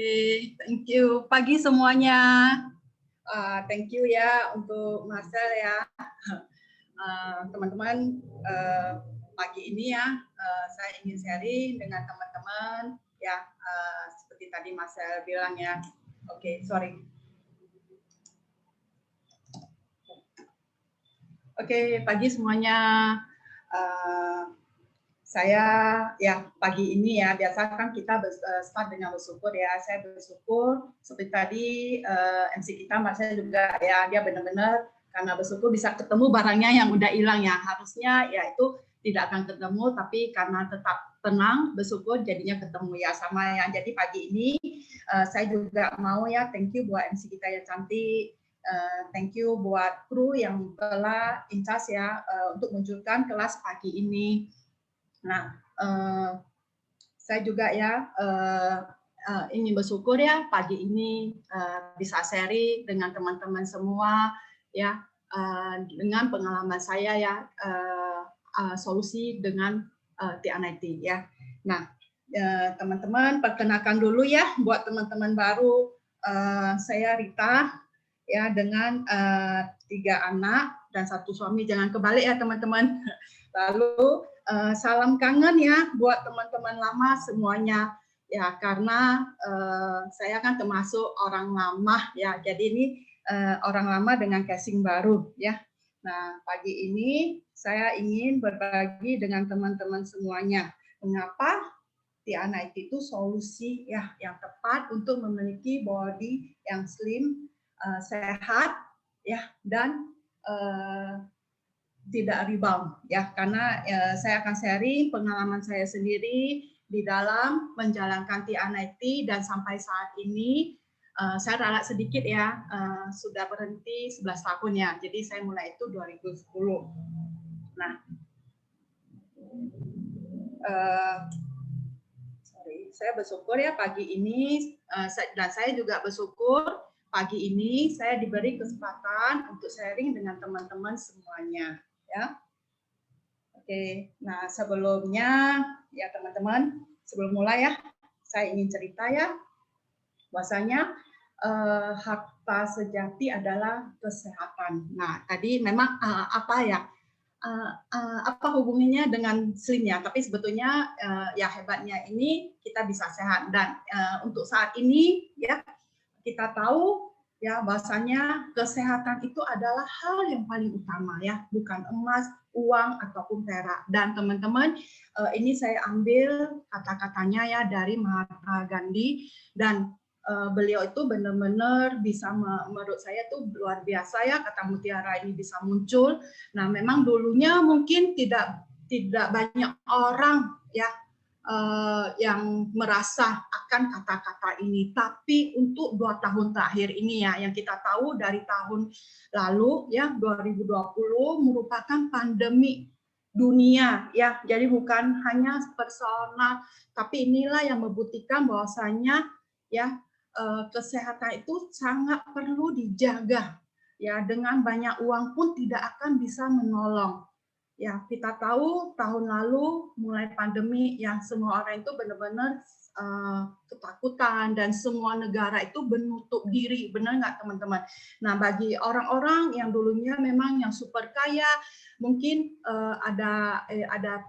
Oke, thank you. Pagi semuanya. Thank you ya untuk Marcel ya. Teman-teman, pagi ini ya saya ingin sharing dengan teman-teman ya, seperti tadi Marcel bilang ya. Oke, sorry. Oke, pagi semuanya. Saya ya pagi ini ya biasa kan kita start dengan bersyukur ya. Saya bersyukur seperti tadi MC kita Marcel juga ya, dia benar-benar karena bersyukur bisa ketemu barangnya yang udah hilang ya. Harusnya ya itu tidak akan ketemu, tapi karena tetap tenang bersyukur jadinya ketemu ya sama ya. Jadi pagi ini saya juga mau ya thank you buat MC kita yang cantik. Thank you buat kru yang telah in charge ya untuk menunjukkan kelas pagi ini. Nah, saya juga ya ingin bersyukur ya pagi ini bisa sharing dengan teman-teman semua ya, dengan pengalaman saya ya, solusi dengan TNIT ya. Nah, teman-teman perkenalkan dulu ya buat teman-teman baru, saya Rita ya dengan 3 anak dan 1 suami, jangan kebalik ya teman-teman. Lalu salam kangen ya buat teman-teman lama semuanya ya, karena saya kan termasuk orang lama ya, jadi ini orang lama dengan casing baru ya. Nah, pagi ini saya ingin berbagi dengan teman-teman semuanya mengapa TNIT itu solusi ya yang tepat untuk memiliki body yang slim, sehat ya, dan tidak rebound ya, karena saya akan sharing pengalaman saya sendiri di dalam menjalankan TNIT dan sampai saat ini saya ralat sedikit ya, sudah berhenti 11 tahun ya, jadi saya mulai itu 2010. Nah, saya bersyukur ya pagi ini dan saya juga bersyukur pagi ini saya diberi kesempatan untuk sharing dengan teman-teman semuanya ya. Oke, nah sebelumnya ya teman-teman, sebelum mulai ya saya ingin cerita ya bahwasanya harta sejati adalah kesehatan. Nah tadi memang apa ya, apa hubungannya dengan slim ya, tapi sebetulnya ya hebatnya ini kita bisa sehat, dan untuk saat ini ya kita tahu ya bahwasanya kesehatan itu adalah hal yang paling utama ya, bukan emas, uang ataupun perak. Dan teman-teman, ini saya ambil kata-katanya ya dari Mahatma Gandhi, dan beliau itu benar-benar bisa, menurut saya tuh luar biasa ya, kata mutiara ini bisa muncul. Nah, memang dulunya mungkin tidak banyak orang ya yang merasa akan kata-kata ini, tapi untuk 2 tahun terakhir ini ya, yang kita tahu dari tahun lalu ya 2020 merupakan pandemi dunia ya, jadi bukan hanya personal, tapi inilah yang membuktikan bahwasanya ya kesehatan itu sangat perlu dijaga ya, dengan banyak uang pun tidak akan bisa menolong. Ya, kita tahu tahun lalu mulai pandemi yang semua orang itu benar-benar ketakutan dan semua negara itu menutup diri, benar nggak teman-teman? Nah, bagi orang-orang yang dulunya memang yang super kaya, mungkin ada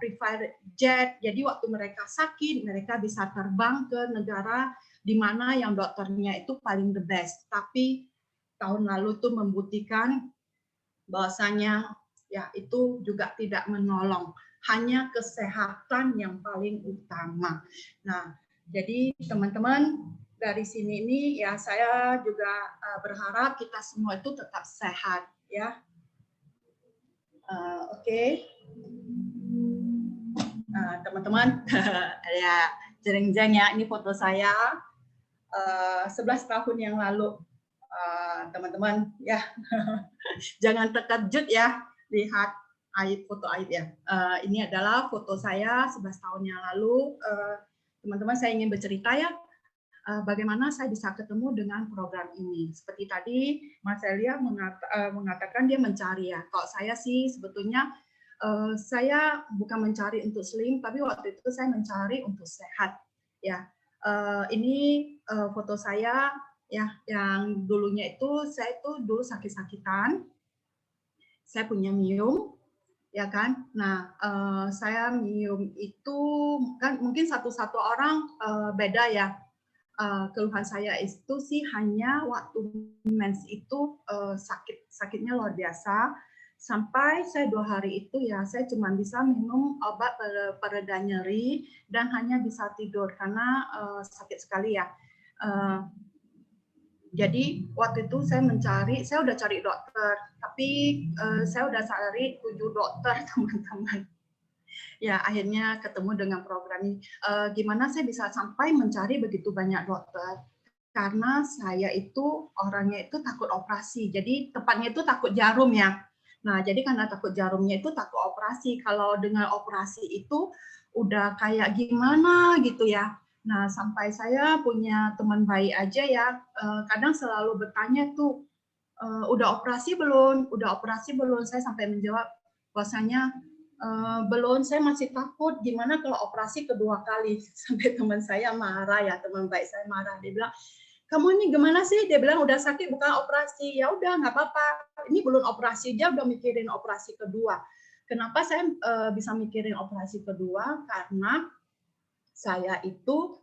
private jet, jadi waktu mereka sakit mereka bisa terbang ke negara di mana yang dokternya itu paling the best. Tapi tahun lalu tuh membuktikan bahwasanya ya itu juga tidak menolong, hanya kesehatan yang paling utama. Nah, jadi teman-teman dari sini ini ya saya juga berharap kita semua itu tetap sehat ya. Oke. Nah, teman-teman, ya jeng-jeng ya, ini foto saya 11 tahun yang lalu. Teman-teman ya, jangan terkejut ya lihat foto Aib ya. Ini adalah foto saya 11 tahun yang lalu. Teman-teman, saya ingin bercerita ya bagaimana saya bisa ketemu dengan program ini. Seperti tadi Marcelia mengatakan dia mencari ya. Kalau saya sih sebetulnya saya bukan mencari untuk slim, tapi waktu itu saya mencari untuk sehat ya. Ini foto saya ya, yang dulunya itu saya itu dulu sakit-sakitan, saya punya miom, ya kan. Nah, saya miom itu kan mungkin satu-satu orang beda ya. Keluhan saya itu sih hanya waktu mens itu sakitnya luar biasa. Sampai saya 2 hari itu ya saya cuma bisa minum obat pereda nyeri dan hanya bisa tidur karena sakit sekali ya. Jadi waktu itu saya udah cari dokter, tapi saya udah cari 7 dokter teman-teman. Ya akhirnya ketemu dengan program ini. Gimana saya bisa sampai mencari begitu banyak dokter? Karena saya itu orangnya itu takut operasi, jadi tepatnya itu takut jarum ya. Nah jadi karena takut jarumnya itu takut operasi. Kalau dengan operasi itu udah kayak gimana gitu ya. Nah, sampai saya punya teman bayi aja ya, kadang selalu bertanya tuh, udah operasi belum? Udah operasi belum? Saya sampai menjawab bahwasanya belum, saya masih takut. Gimana kalau operasi kedua kali? Sampai teman saya marah ya, teman baik saya marah. Dia bilang, kamu ini gimana sih? Dia bilang udah sakit bukan operasi. Ya udah nggak apa-apa. Ini belum operasi aja udah mikirin operasi kedua. Kenapa saya bisa mikirin operasi kedua? Karena saya itu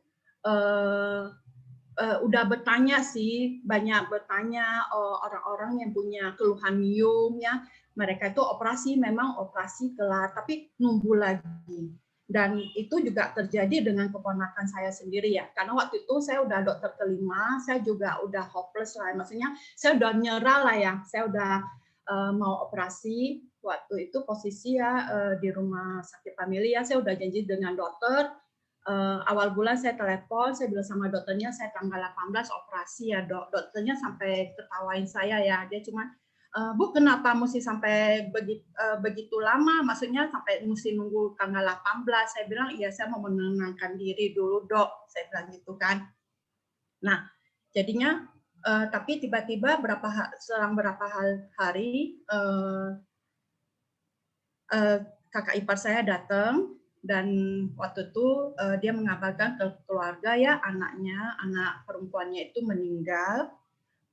udah bertanya sih, banyak bertanya orang-orang yang punya keluhan miom ya, mereka itu operasi memang operasi kelar, tapi nunggu lagi. Dan itu juga terjadi dengan keponakan saya sendiri ya, karena waktu itu saya udah dokter kelima, saya juga udah hopeless lah, maksudnya saya udah nyerah lah ya, saya udah mau operasi. Waktu itu posisi ya di rumah sakit familia, saya udah janji dengan dokter. Awal bulan saya telepon, saya bilang sama dokternya saya tanggal 18 operasi ya dok. Dokternya sampai ketawain saya ya, dia cuma Bu kenapa mesti sampai begitu lama? Maksudnya sampai mesti nunggu tanggal 18. Saya bilang iya saya mau menenangkan diri dulu dok, saya bilang gitu kan. Nah jadinya tapi tiba-tiba selang berapa hari kakak ipar saya datang dan waktu itu dia mengabarkan ke keluarga ya anak perempuannya itu meninggal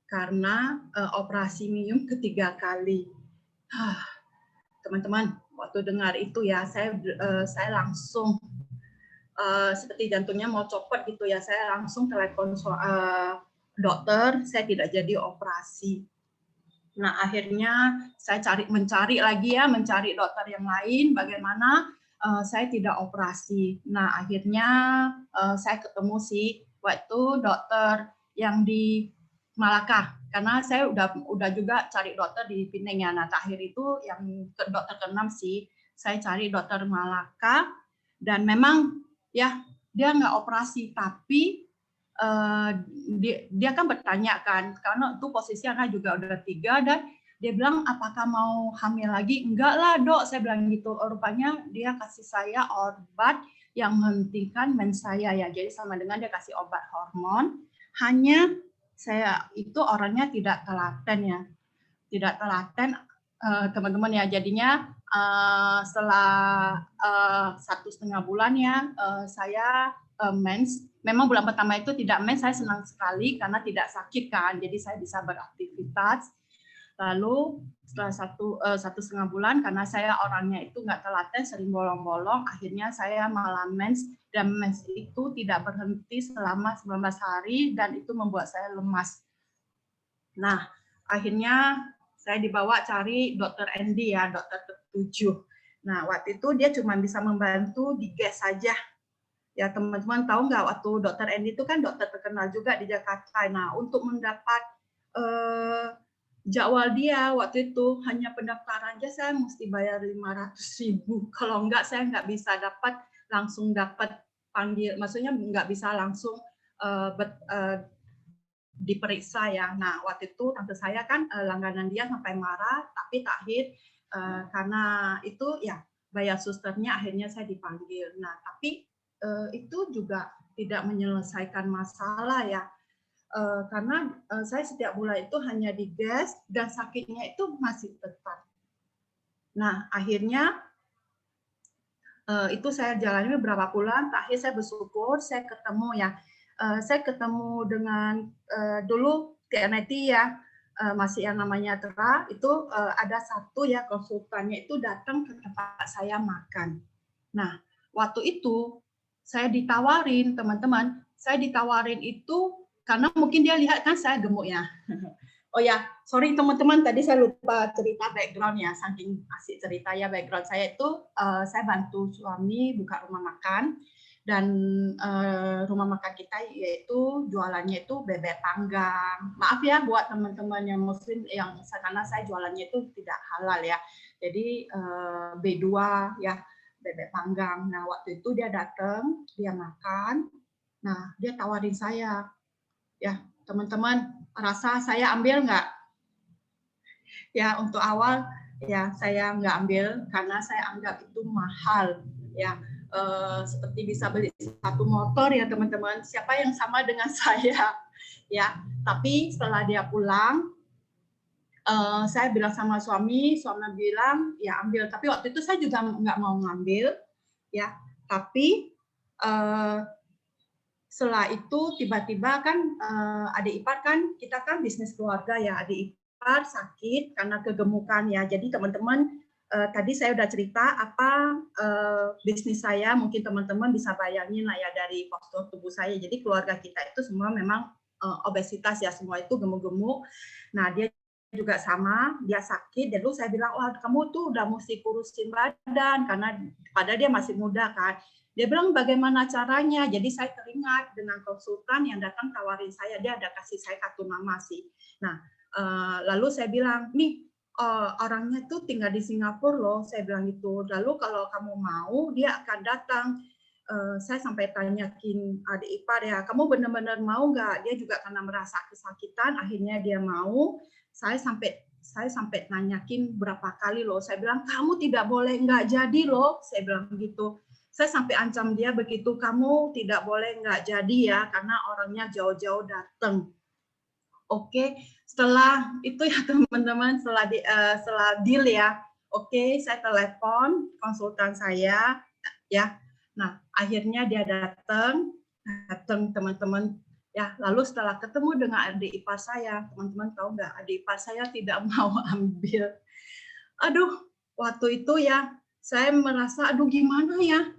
karena operasi minum ketiga kali. Teman-teman, waktu dengar itu ya saya langsung seperti jantungnya mau copot gitu ya. Saya langsung telepon dokter, saya tidak jadi operasi. Nah, akhirnya saya mencari dokter yang lain bagaimana saya tidak operasi. Nah, akhirnya saya ketemu sih waktu dokter yang di Malaka karena saya udah juga cari dokter di Pineng ya. Nah, terakhir itu yang dokter ke-6 sih. Saya cari dokter Malaka dan memang ya dia nggak operasi tapi dia kan bertanya kan, karena itu posisi anak juga udah 3 dan dia bilang apakah mau hamil lagi? Enggak lah dok, saya bilang gitu. Rupanya dia kasih saya obat yang menghentikan mens saya ya, jadi sama dengan dia kasih obat hormon. Hanya saya itu orangnya tidak telaten ya, tidak telaten teman-teman ya. Jadinya setelah 1,5 bulan ya saya mens. Memang bulan pertama itu tidak mens, saya senang sekali karena tidak sakit kan, jadi saya bisa beraktivitas. Lalu setelah 1,5 bulan karena saya orangnya itu nggak telaten, sering bolong-bolong, akhirnya saya malah mens dan mens itu tidak berhenti selama 19 hari dan itu membuat saya lemas. Nah, akhirnya saya dibawa cari dokter Andy ya, dokter ke-7. Nah, waktu itu dia cuma bisa membantu di gas saja. Ya, teman-teman tahu nggak waktu dokter Andy itu kan dokter terkenal juga di Jakarta. Nah, untuk mendapat jadwal dia waktu itu hanya pendaftaran aja saya mesti bayar 500.000. Kalau enggak saya nggak bisa langsung dapat panggil, maksudnya nggak bisa langsung diperiksa ya. Nah, waktu itu tante saya kan langganan dia sampai marah, tapi terakhir karena itu ya bayar susternya akhirnya saya dipanggil. Nah, tapi itu juga tidak menyelesaikan masalah ya. Karena saya setiap bulan itu hanya digas dan sakitnya itu masih tetap. Nah, akhirnya itu saya jalani beberapa bulan, terakhir saya bersyukur saya ketemu ya saya ketemu dengan dulu TNIT ya, masih yang namanya Tera, itu ada satu ya konsultannya itu datang ke tempat saya makan. Nah, waktu itu saya ditawarin, teman-teman, saya ditawarin itu karena mungkin dia lihat kan saya gemuk ya. Oh ya, sorry teman-teman, tadi saya lupa cerita background ya, saking asik cerita ya background saya itu, saya bantu suami buka rumah makan, dan rumah makan kita yaitu jualannya itu bebek panggang. Maaf ya buat teman-teman yang muslim yang karena saya jualannya itu tidak halal ya. Jadi B2 ya, bebek panggang. Nah, waktu itu dia datang, dia makan. Nah, dia tawarin saya. Ya, teman-teman, rasa saya ambil nggak? Ya, untuk awal ya saya nggak ambil karena saya anggap itu mahal. Ya, seperti bisa beli satu motor ya teman-teman. Siapa yang sama dengan saya? Ya, tapi setelah dia pulang, saya bilang sama suami bilang ya ambil. Tapi waktu itu saya juga nggak mau ngambil, ya. Tapi setelah itu tiba-tiba kan adik ipar kan kita kan bisnis keluarga ya, adik ipar sakit karena kegemukan ya. Jadi teman-teman tadi saya udah cerita apa bisnis saya, mungkin teman-teman bisa bayangin lah ya dari postur tubuh saya. Jadi keluarga kita itu semua memang obesitas ya, semua itu gemuk-gemuk. Nah, dia juga sama, dia sakit. Dan dulu saya bilang, wah kamu tuh udah mesti kurusin badan karena padahal dia masih muda kan. Dia bilang bagaimana caranya. Jadi saya teringat dengan konsultan yang datang tawarin saya, dia ada kasih saya kartu nama sih. Nah, lalu saya bilang, nih orangnya tuh tinggal di Singapura loh, saya bilang gitu. Lalu kalau kamu mau, dia akan datang. Saya sampai tanyakin adik ipar ya, kamu benar-benar mau nggak? Dia juga karena merasa kesakitan, akhirnya dia mau. Saya sampai nanyakin berapa kali loh. Saya bilang kamu tidak boleh nggak jadi loh. Saya bilang begitu. Saya sampai ancam dia begitu, kamu tidak boleh nggak jadi ya, karena orangnya jauh-jauh datang. Oke, setelah itu ya teman-teman, setelah deal ya, oke, saya telepon konsultan saya, ya. Nah, akhirnya dia datang teman-teman, ya. Lalu setelah ketemu dengan adik ipar saya, teman-teman tahu nggak, adik ipar saya tidak mau ambil. Aduh, waktu itu ya, saya merasa, aduh gimana ya,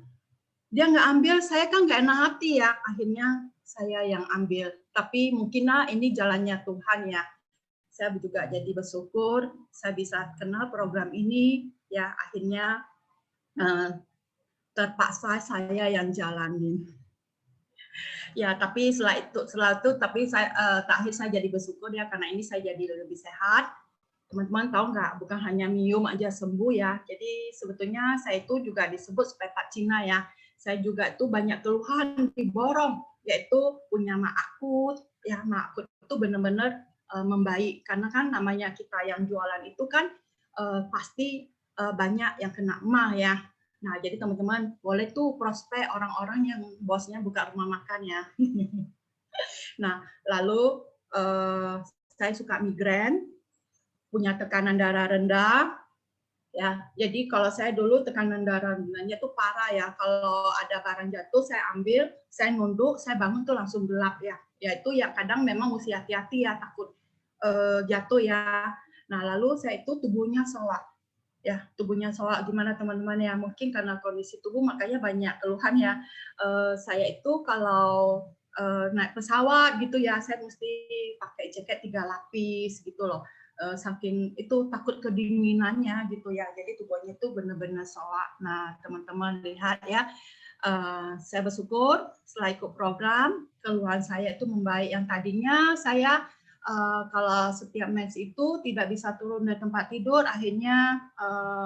dia nggak ambil, saya kan nggak enak hati ya. Akhirnya saya yang ambil. Tapi mungkin ini jalannya Tuhan ya. Saya juga jadi bersyukur, saya bisa kenal program ini. Ya akhirnya terpaksa saya yang jalanin. Ya tapi setelah itu tapi saya terakhir saya jadi bersyukur ya karena ini saya jadi lebih sehat. Teman-teman tahu nggak, bukan hanya minum aja sembuh ya. Jadi sebetulnya saya itu juga disebut spek Cina ya. Saya juga itu banyak keluhan di borong, yaitu punya mak akut. Ya, mak akut itu benar-benar membaik. Karena kan namanya kita yang jualan itu kan pasti banyak yang kena emah ya. Nah, jadi teman-teman boleh tuh prospek orang-orang yang bosnya buka rumah makan ya. Nah, lalu saya suka migrain, punya tekanan darah rendah, ya. Jadi kalau saya dulu tekanan darah rendahnya tuh parah ya. Kalau ada barang jatuh saya ambil, saya nunduk, saya bangun tuh langsung gelap ya. Ya itu ya kadang memang mesti hati-hati ya, takut jatuh ya. Nah lalu saya itu tubuhnya soak. Ya tubuhnya soak gimana teman-teman ya? Mungkin karena kondisi tubuh makanya banyak keluhan ya. Saya itu kalau naik pesawat gitu ya, saya mesti pakai jaket 3 lapis gitu loh. Saking itu takut kedinginannya gitu ya, jadi tubuhnya itu benar-benar soak. Nah teman-teman lihat ya, saya bersyukur setelah ikut program keluhan saya itu membaik. Yang tadinya saya kalau setiap mens itu tidak bisa turun dari tempat tidur, akhirnya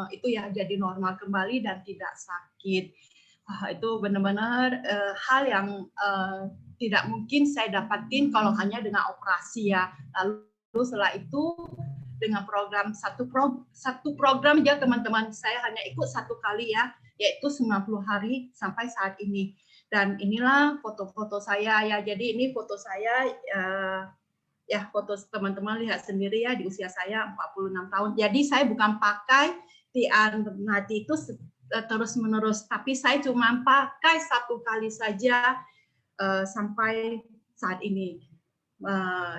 itu ya jadi normal kembali dan tidak sakit. Itu benar-benar hal yang tidak mungkin saya dapatin kalau hanya dengan operasi ya. Lalu setelah itu dengan program satu program aja teman-teman, saya hanya ikut 1 kali ya, yaitu 90 hari sampai saat ini. Dan inilah foto-foto saya ya. Jadi ini foto saya ya, foto teman-teman lihat sendiri ya, di usia saya 46 tahun. Jadi saya bukan pakai Tianati itu terus-menerus, tapi saya cuma pakai 1 kali saja sampai saat ini.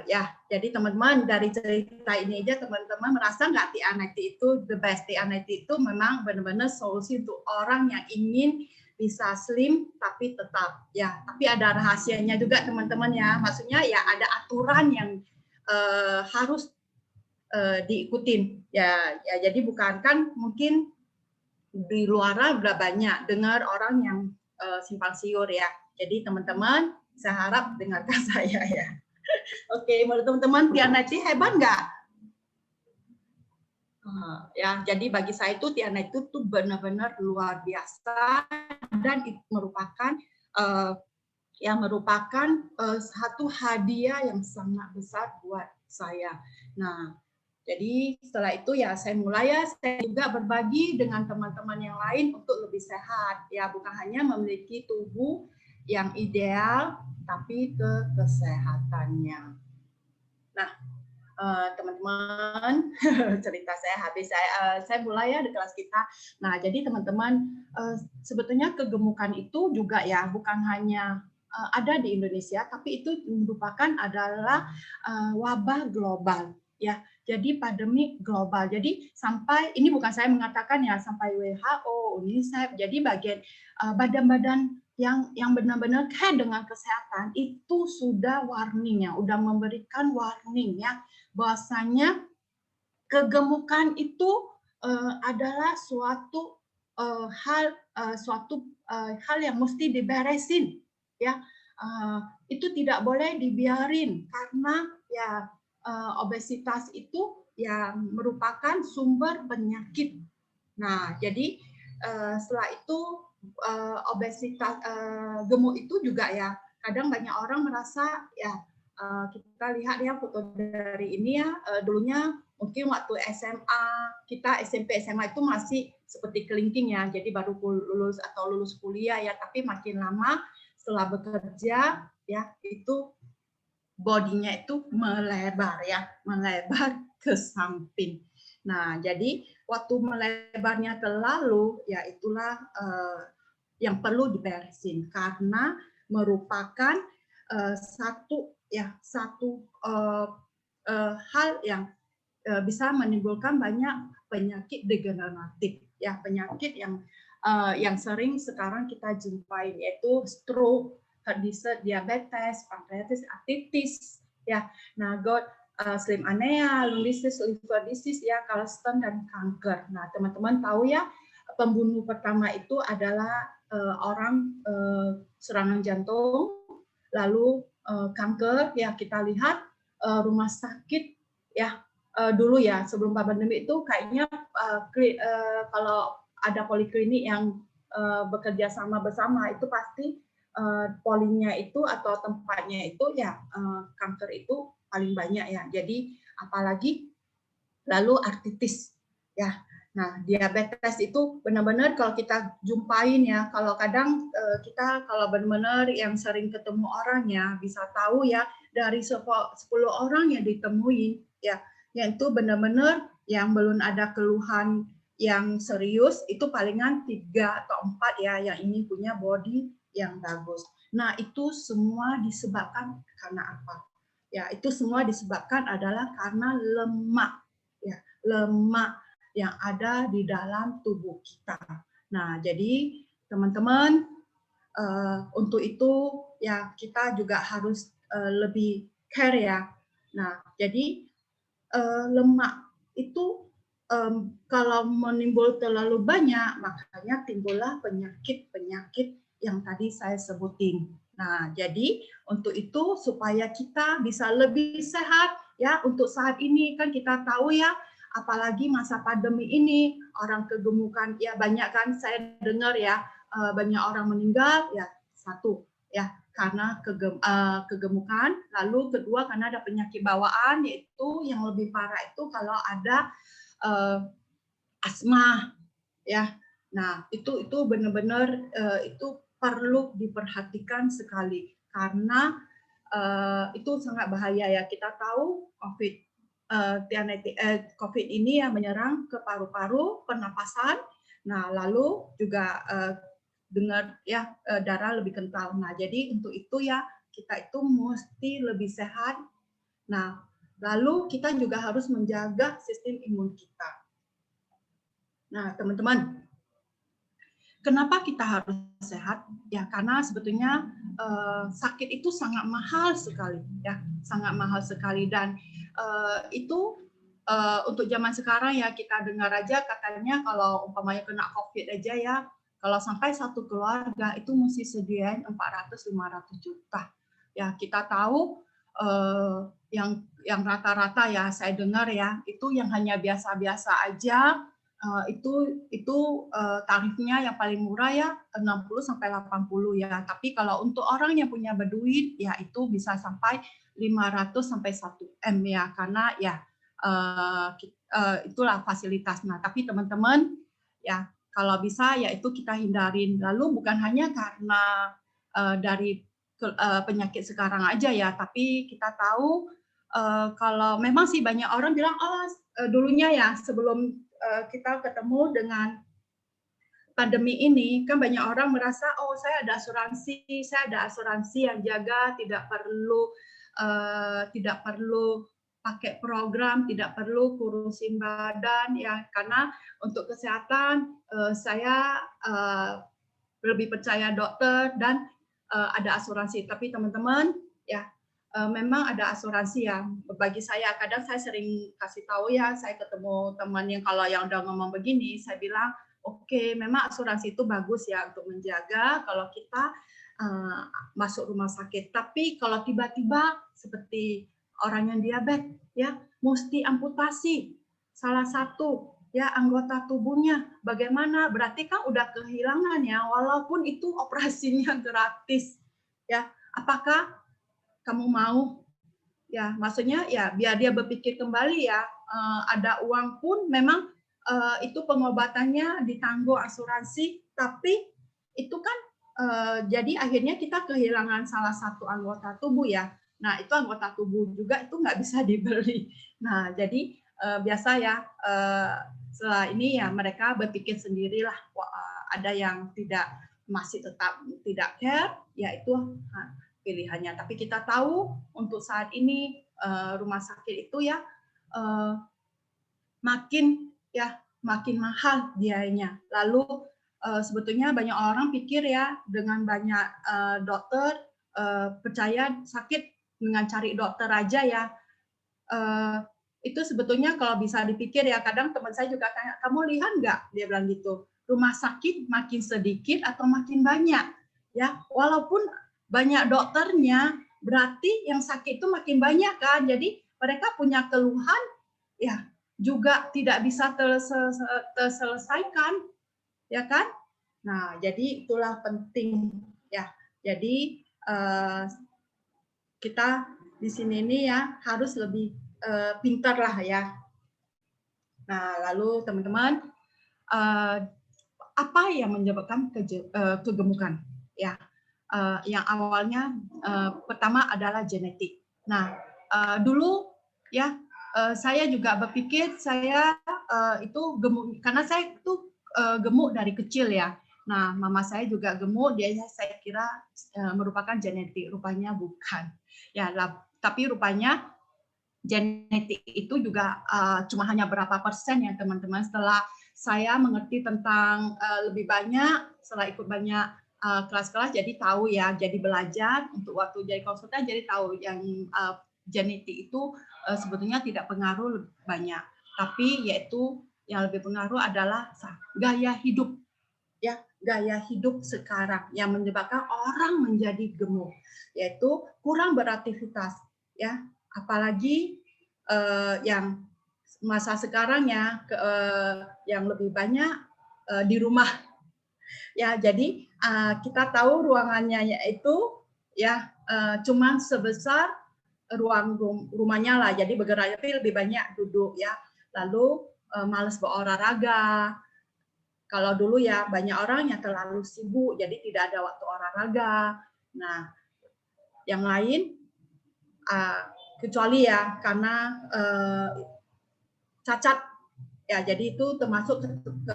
Ya, jadi teman-teman dari cerita ini aja teman-teman merasa nggak TR90 itu the best. TR90 itu memang benar-benar solusi untuk orang yang ingin bisa slim tapi tetap ya. Tapi ada rahasianya juga teman-teman ya. Maksudnya ya ada aturan yang harus diikutin ya. Jadi bukan kan mungkin di luar udah banyak dengar orang yang simpang siur ya. Jadi teman-teman saya harap dengarkan saya ya. Oke, menurut teman-teman TR90 hebat nggak? Ya, jadi bagi saya itu TR90 itu benar-benar luar biasa dan itu merupakan satu hadiah yang sangat besar buat saya. Nah, jadi setelah itu ya saya mulai saya juga berbagi dengan teman-teman yang lain untuk lebih sehat ya, bukan hanya memiliki tubuh yang ideal tapi kesehatannya. Nah, teman-teman, cerita saya habis. Saya mulai ya di kelas kita. Nah, jadi teman-teman, sebetulnya kegemukan itu juga ya bukan hanya ada di Indonesia, tapi itu merupakan adalah wabah global ya. Jadi pandemi global. Jadi sampai ini bukan saya mengatakan ya, sampai WHO, UNICEF. Jadi bagian badan-badan yang benar-benar care dengan kesehatan itu sudah warning ya, udah memberikan warning ya, bahwasanya kegemukan itu adalah suatu hal yang mesti diberesin ya. Itu tidak boleh dibiarin karena ya obesitas itu ya merupakan sumber penyakit. Nah, jadi setelah itu obesitas gemuk itu juga ya kadang banyak orang merasa ya kita lihat ya foto dari ini ya dulunya mungkin waktu SMA kita SMP SMA itu masih seperti kelingking ya, jadi baru lulus atau lulus kuliah ya, tapi makin lama setelah bekerja ya itu bodinya itu melebar ya, melebar ke samping. Nah, jadi waktu melebarnya terlalu, ya itulah yang perlu diberesin karena merupakan satu hal yang bisa menimbulkan banyak penyakit degeneratif, ya penyakit yang sering sekarang kita jumpai yaitu stroke, diabetes, pankreatitis, artritis, ya. Nah, slim anemia, disease, liver disease, ya, gallstone dan kanker. Nah, teman-teman tahu ya, pembunuh pertama itu adalah orang serangan jantung, lalu kanker. Ya, kita lihat rumah sakit ya dulu ya sebelum pandemi itu kayaknya kalau ada poliklinik yang bekerja sama bersama itu pasti polinya itu atau tempatnya itu ya kanker itu paling banyak ya. Jadi apalagi lalu artritis ya. Nah, diabetes itu benar-benar kalau kita jumpain ya, kalau kadang kita kalau benar-benar yang sering ketemu orang ya bisa tahu ya dari 10 orang yang ditemuin ya, yang itu benar-benar yang belum ada keluhan yang serius itu palingan 3 atau 4 ya yang ini punya body yang bagus. Nah, itu semua disebabkan karena apa? Ya, itu semua disebabkan adalah karena lemak. Ya, lemak yang ada di dalam tubuh kita. Nah, jadi teman-teman untuk itu ya kita juga harus lebih care ya. Nah, jadi lemak itu kalau menimbul terlalu banyak, makanya timbullah penyakit-penyakit yang tadi saya sebutin. Nah, jadi untuk itu supaya kita bisa lebih sehat ya, untuk saat ini kan kita tahu ya, apalagi masa pandemi ini orang kegemukan ya banyak kan saya dengar ya banyak orang meninggal ya, satu ya karena kegemukan, lalu kedua karena ada penyakit bawaan yaitu yang lebih parah itu kalau ada asma ya. Nah, itu benar-benar itu perlu diperhatikan sekali karena itu sangat bahaya ya. Kita tahu COVID ini yang menyerang ke paru-paru, pernapasan. Nah, lalu juga dengar ya darah lebih kental. Nah, jadi untuk itu ya kita itu mesti lebih sehat. Nah, lalu kita juga harus menjaga sistem imun kita. Nah, teman-teman, kenapa kita harus sehat? Ya, karena sebetulnya sakit itu sangat mahal sekali, ya, sangat mahal sekali. Dan itu untuk zaman sekarang ya kita dengar aja katanya kalau umpamanya kena COVID aja ya, kalau sampai satu keluarga itu mesti sediain 400-500 juta. Ya, kita tahu yang rata-rata ya saya dengar ya itu yang hanya biasa-biasa aja. Itu tarifnya yang paling murah ya 60 sampai 80 ya. Tapi kalau untuk orang yang punya berduit ya itu bisa sampai 500 sampai 1 M ya, karena ya itulah fasilitas. Nah, tapi teman-teman ya kalau bisa ya itu kita hindarin. Lalu bukan hanya karena dari penyakit sekarang aja ya, tapi kita tahu kalau memang sih banyak orang bilang dulunya ya sebelum kita ketemu dengan pandemi ini kan banyak orang merasa saya ada asuransi yang jaga, tidak perlu pakai program, tidak perlu kurusin badan ya, karena untuk kesehatan saya lebih percaya dokter dan ada asuransi. Tapi teman-teman ya memang ada asuransi ya. Bagi saya kadang saya sering kasih tahu ya, saya ketemu teman yang kalau yang udah ngomong begini, saya bilang oke, memang asuransi itu bagus ya untuk menjaga kalau kita masuk rumah sakit. Tapi kalau tiba-tiba seperti orang yang diabetes ya, mesti amputasi salah satu ya anggota tubuhnya. Bagaimana? Berarti kan udah kehilangan ya, walaupun itu operasinya gratis. Ya, apakah kamu mau? Ya, maksudnya ya biar dia berpikir kembali ya, ada uang pun memang itu pengobatannya ditanggung asuransi, tapi itu kan jadi akhirnya kita kehilangan salah satu anggota tubuh ya. Nah, itu anggota tubuh juga itu nggak bisa dibeli. Nah, jadi biasa ya setelah ini ya mereka berpikir sendirilah, ada yang masih tetap tidak care, yaitu pilihannya. Tapi kita tahu untuk saat ini rumah sakit itu ya makin mahal biayanya. Lalu sebetulnya banyak orang pikir ya dengan banyak dokter percaya sakit dengan cari dokter aja ya. Itu sebetulnya kalau bisa dipikir ya, kadang teman saya juga tanya, kamu lihat nggak? Dia bilang gitu, rumah sakit makin sedikit atau makin banyak? Ya, walaupun banyak dokternya, berarti yang sakit itu makin banyak kan. Jadi mereka punya keluhan, ya juga tidak bisa terselesaikan, ya kan? Nah, jadi itulah penting ya. Jadi kita di sini ini ya harus lebih pintar lah ya. Nah, lalu teman-teman, apa yang menyebabkan kegemukan? Ya, yang awalnya pertama adalah genetik. Nah, dulu ya saya juga berpikir saya itu gemuk karena saya itu gemuk dari kecil ya. Nah, mama saya juga gemuk, saya kira merupakan genetik, rupanya bukan. Ya, tapi rupanya genetik itu juga cuma hanya berapa persen ya teman-teman. Setelah saya mengerti tentang lebih banyak, setelah ikut banyak kelas-kelas, jadi tahu ya, jadi belajar untuk waktu jadi konsultan, jadi tahu yang genetik itu sebetulnya tidak pengaruh banyak, tapi yaitu yang lebih pengaruh adalah gaya hidup, ya gaya hidup sekarang yang menyebabkan orang menjadi gemuk, yaitu kurang beraktivitas, ya apalagi yang masa sekarang ya yang lebih banyak di rumah. Ya, jadi kita tahu ruangannya yaitu ya cuman sebesar ruang rumahnya lah. Jadi bergerak tapi lebih banyak duduk ya. Lalu malas berolahraga. Kalau dulu ya banyak orang yang terlalu sibuk jadi tidak ada waktu olahraga. Nah, yang lain kecuali ya karena cacat ya, jadi itu termasuk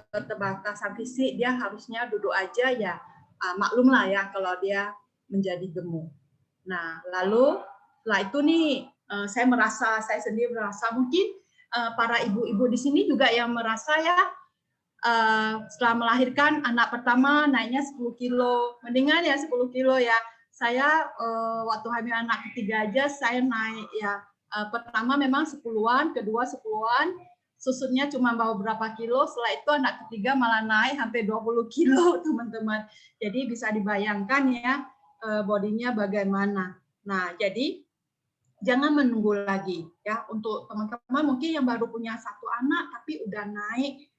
keterbatasan fisik, dia harusnya duduk aja ya maklumlah ya kalau dia menjadi gemuk. Nah, lalu setelah itu nih saya sendiri merasa mungkin para ibu-ibu di sini juga yang merasa ya setelah melahirkan anak pertama naiknya 10 kilo, mendingan ya 10 kilo ya. Saya waktu hamil anak ketiga aja saya naik ya, pertama memang 10-an, kedua 10-an, susutnya cuma bawa berapa kilo, setelah itu anak ketiga malah naik hampir 20 kilo teman-teman. Jadi bisa dibayangkan ya bodinya bagaimana. Nah, jadi jangan menunggu lagi ya untuk teman-teman mungkin yang baru punya satu anak tapi udah naik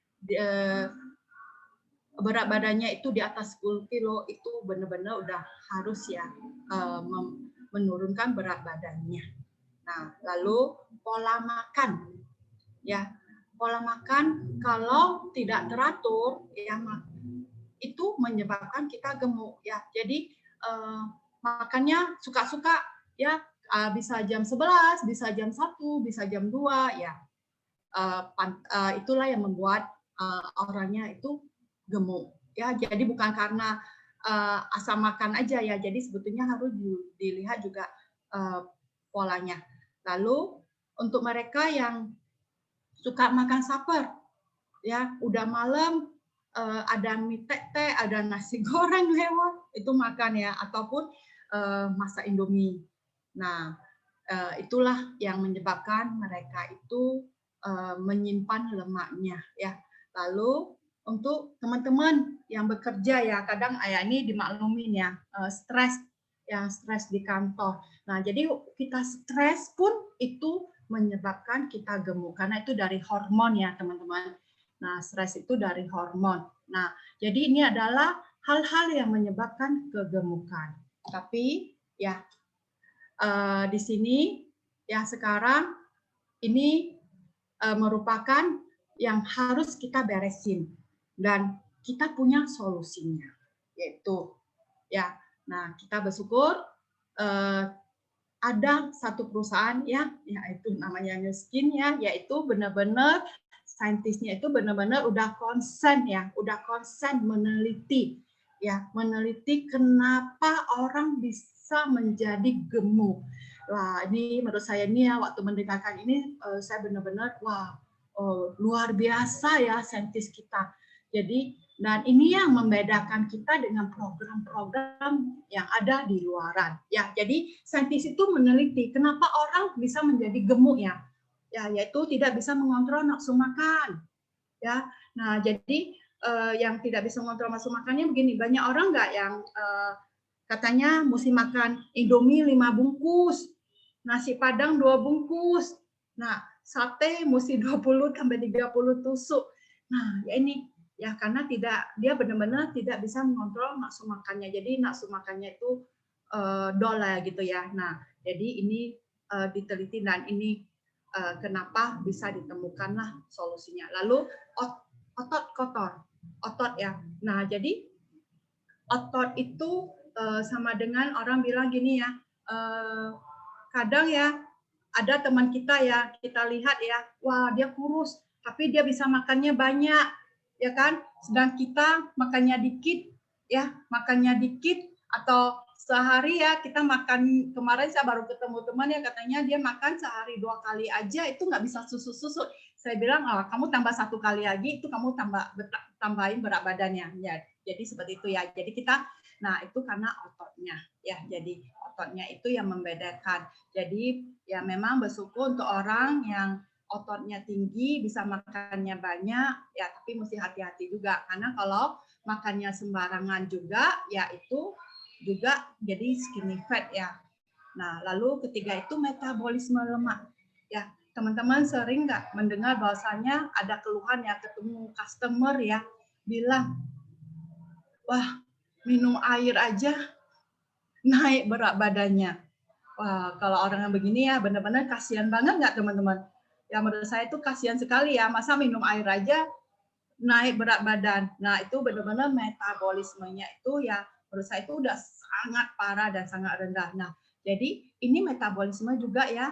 berat badannya itu di atas 10 kilo itu benar-benar udah harus ya menurunkan berat badannya. Nah, lalu pola makan ya. Pola makan kalau tidak teratur ya itu menyebabkan kita gemuk ya. Jadi makannya suka-suka ya bisa jam 11, bisa jam 1, bisa jam 2 ya. Itulah yang membuat orangnya itu gemuk ya. Jadi bukan karena asam makan aja ya. Jadi sebetulnya harus dilihat juga polanya. Lalu untuk mereka yang suka makan supper ya, udah malam ada mie tek-tek, ada nasi goreng lewat, itu makan ya, ataupun masak Indomie. Nah, itulah yang menyebabkan mereka itu menyimpan lemaknya ya. Lalu untuk teman-teman yang bekerja ya, kadang ini dimaklumin ya, stres di kantor. Nah, jadi kita stres pun itu menyebabkan kita gemuk karena itu dari hormon ya, teman-teman. Nah, stres itu dari hormon. Nah, jadi ini adalah hal-hal yang menyebabkan kegemukan. Tapi ya di sini ya sekarang ini merupakan yang harus kita beresin dan kita punya solusinya, yaitu ya. Nah, kita bersyukur ada satu perusahaan ya, yaitu namanya New Skin ya, yaitu benar-benar saintisnya itu benar-benar udah konsen ya, udah konsen meneliti ya, meneliti kenapa orang bisa menjadi gemuk. Wah, ini menurut saya ini ya waktu mendengarkan ini saya benar-benar wah luar biasa ya saintis kita. Jadi dan ini yang membedakan kita dengan program-program yang ada di luaran. Ya, jadi saintis itu meneliti kenapa orang bisa menjadi gemuk ya. Ya, yaitu tidak bisa mengontrol nafsu makan. Ya, nah jadi yang tidak bisa mengontrol nafsu makannya begini, banyak orang nggak yang katanya mesti makan Indomie 5 bungkus, nasi Padang 2 bungkus, nah sate mesti 20 sampai 30 tusuk. Nah, ya ini ya karena dia benar-benar tidak bisa mengontrol nafsu makannya. Jadi nafsu makannya itu dola gitu ya. Nah, jadi ini diteliti dan ini kenapa bisa ditemukanlah solusinya. Lalu otot kotor, otot ya. Nah, jadi otot itu sama dengan orang bilang gini ya, kadang ya ada teman kita ya, kita lihat ya, wah dia kurus, tapi dia bisa makannya banyak, ya kan? Sedang kita makannya dikit, atau sehari ya kita makan, kemarin saya baru ketemu teman ya katanya dia makan sehari 2 kali aja itu nggak bisa susut-susut. Saya bilang, oh, kamu tambah 1 kali lagi itu kamu tambahin berat badannya. Ya, jadi seperti itu ya. Jadi kita, nah itu karena ototnya ya. Jadi ototnya itu yang membedakan. Jadi ya memang bersyukur untuk orang yang ototnya tinggi bisa makannya banyak ya, tapi mesti hati-hati juga karena kalau makannya sembarangan juga ya itu juga jadi skinny fat ya. Nah, lalu ketiga itu metabolisme lemak. Ya, teman-teman sering nggak mendengar bahwasanya ada keluhan ya, ketemu customer ya bilang, wah minum air aja naik berat badannya. Wah, kalau orang yang begini ya benar-benar kasihan banget nggak teman-teman? Ya menurut saya itu kasihan sekali ya, masa minum air aja naik berat badan. Nah itu benar-benar metabolismenya itu ya menurut saya itu udah sangat parah dan sangat rendah. Nah jadi ini metabolisme juga ya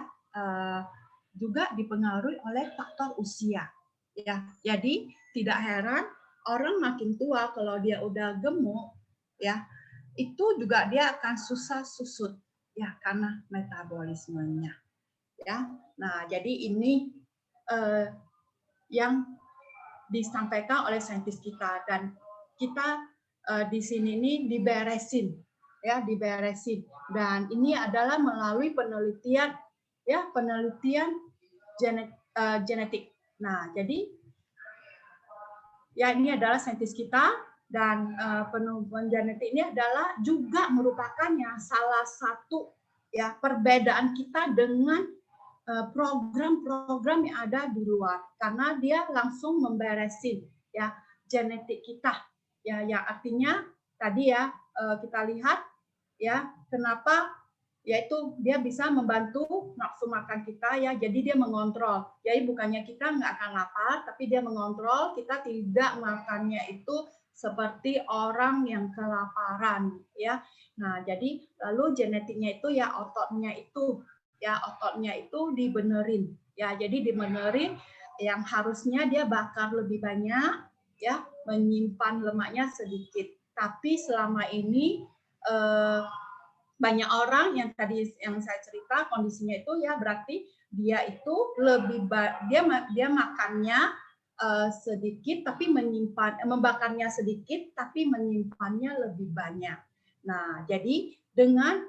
juga dipengaruhi oleh faktor usia. Ya, jadi tidak heran orang makin tua kalau dia udah gemuk ya, itu juga dia akan susah susut ya karena metabolismenya ya. Nah, jadi ini yang disampaikan oleh saintis kita, dan kita di sini ini diberesin ya, diberesin, dan ini adalah melalui penelitian ya, penelitian genetik. Nah, jadi ya ini adalah saintis kita, dan penelitian genetik ini adalah juga merupakan yang salah satu ya perbedaan kita dengan program-program yang ada di luar, karena dia langsung memberesin ya genetik kita ya, yang artinya tadi ya kita lihat ya kenapa, yaitu dia bisa membantu nafsu makan kita ya, jadi dia mengontrol, jadi bukannya kita nggak akan lapar, tapi dia mengontrol kita tidak makannya itu seperti orang yang kelaparan ya. Nah, jadi lalu genetiknya itu ya ototnya itu dibenerin ya, jadi dibenerin yang harusnya dia bakar lebih banyak ya, menyimpan lemaknya sedikit, tapi selama ini banyak orang yang tadi yang saya cerita kondisinya itu ya, berarti dia itu lebih dia makannya sedikit tapi membakarnya sedikit tapi menyimpannya lebih banyak. Nah, jadi dengan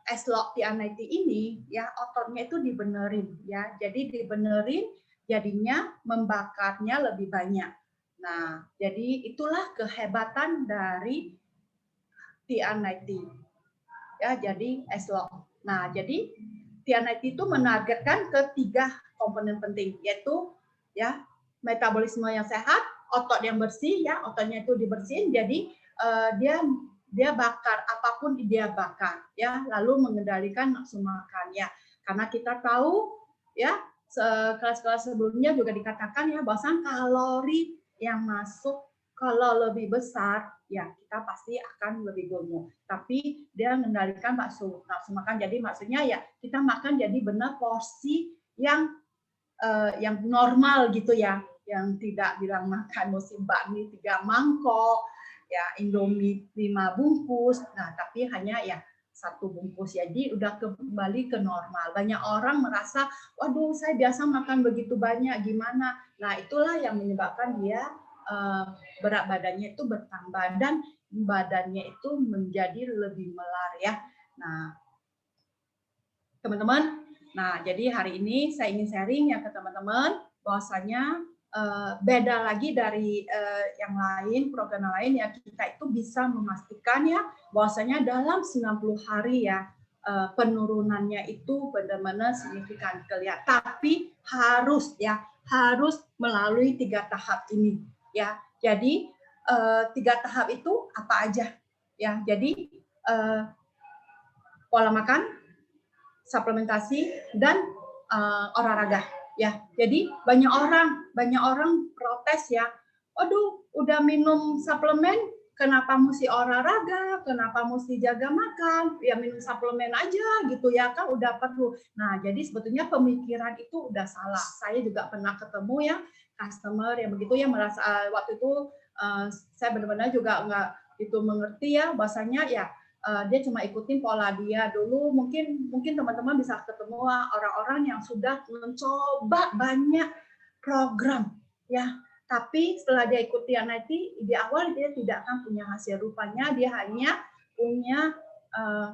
S-log-T-90 ini ya ototnya itu dibenerin ya, jadi dibenerin jadinya membakarnya lebih banyak. Nah, jadi itulah kehebatan dari T-90 ya, jadi S-log. Nah, jadi T-90 itu menargetkan ketiga komponen penting, yaitu ya metabolisme yang sehat, otot yang bersih ya, ototnya itu dibersihin, jadi dia bakar apapun dia bakar ya, lalu mengendalikan nafsu makan ya, karena kita tahu ya kelas-kelas sebelumnya juga dikatakan ya bahwa kalori yang masuk kalau lebih besar ya kita pasti akan lebih gemuk, tapi dia mengendalikan nafsu makan, jadi maksudnya ya kita makan jadi benar porsi yang normal gitu ya, yang tidak bilang makan musim bakmi 3 mangkok ya, Indomie 5 bungkus, nah tapi hanya ya 1 bungkus, jadi udah kembali ke normal. Banyak orang merasa, waduh saya biasa makan begitu banyak, gimana? Nah itulah yang menyebabkan dia berat badannya itu bertambah dan badannya itu menjadi lebih melar ya. Nah teman-teman, nah jadi hari ini saya ingin sharing ya ke teman-teman bahwasanya beda lagi dari yang lain, program lain ya, kita itu bisa memastikan ya bahwasanya dalam 90 hari ya penurunannya itu benar-benar signifikan kelihatan, tapi harus melalui 3 tahap ini ya. Jadi 3 tahap itu apa aja ya, jadi pola makan, suplementasi, dan olahraga ya. Jadi banyak orang protes ya, aduh udah minum suplemen kenapa mesti olahraga, kenapa mesti jaga makan, ya minum suplemen aja gitu ya kan udah perlu. Nah jadi sebetulnya pemikiran itu udah salah. Saya juga pernah ketemu ya customer yang begitu ya, merasa waktu itu saya benar-benar juga nggak itu mengerti ya bahasanya ya dia cuma ikutin pola dia dulu. Mungkin teman-teman bisa ketemu orang-orang yang sudah mencoba banyak program ya, tapi setelah dia ikuti nanti di awal dia tidak akan punya hasil, rupanya dia hanya punya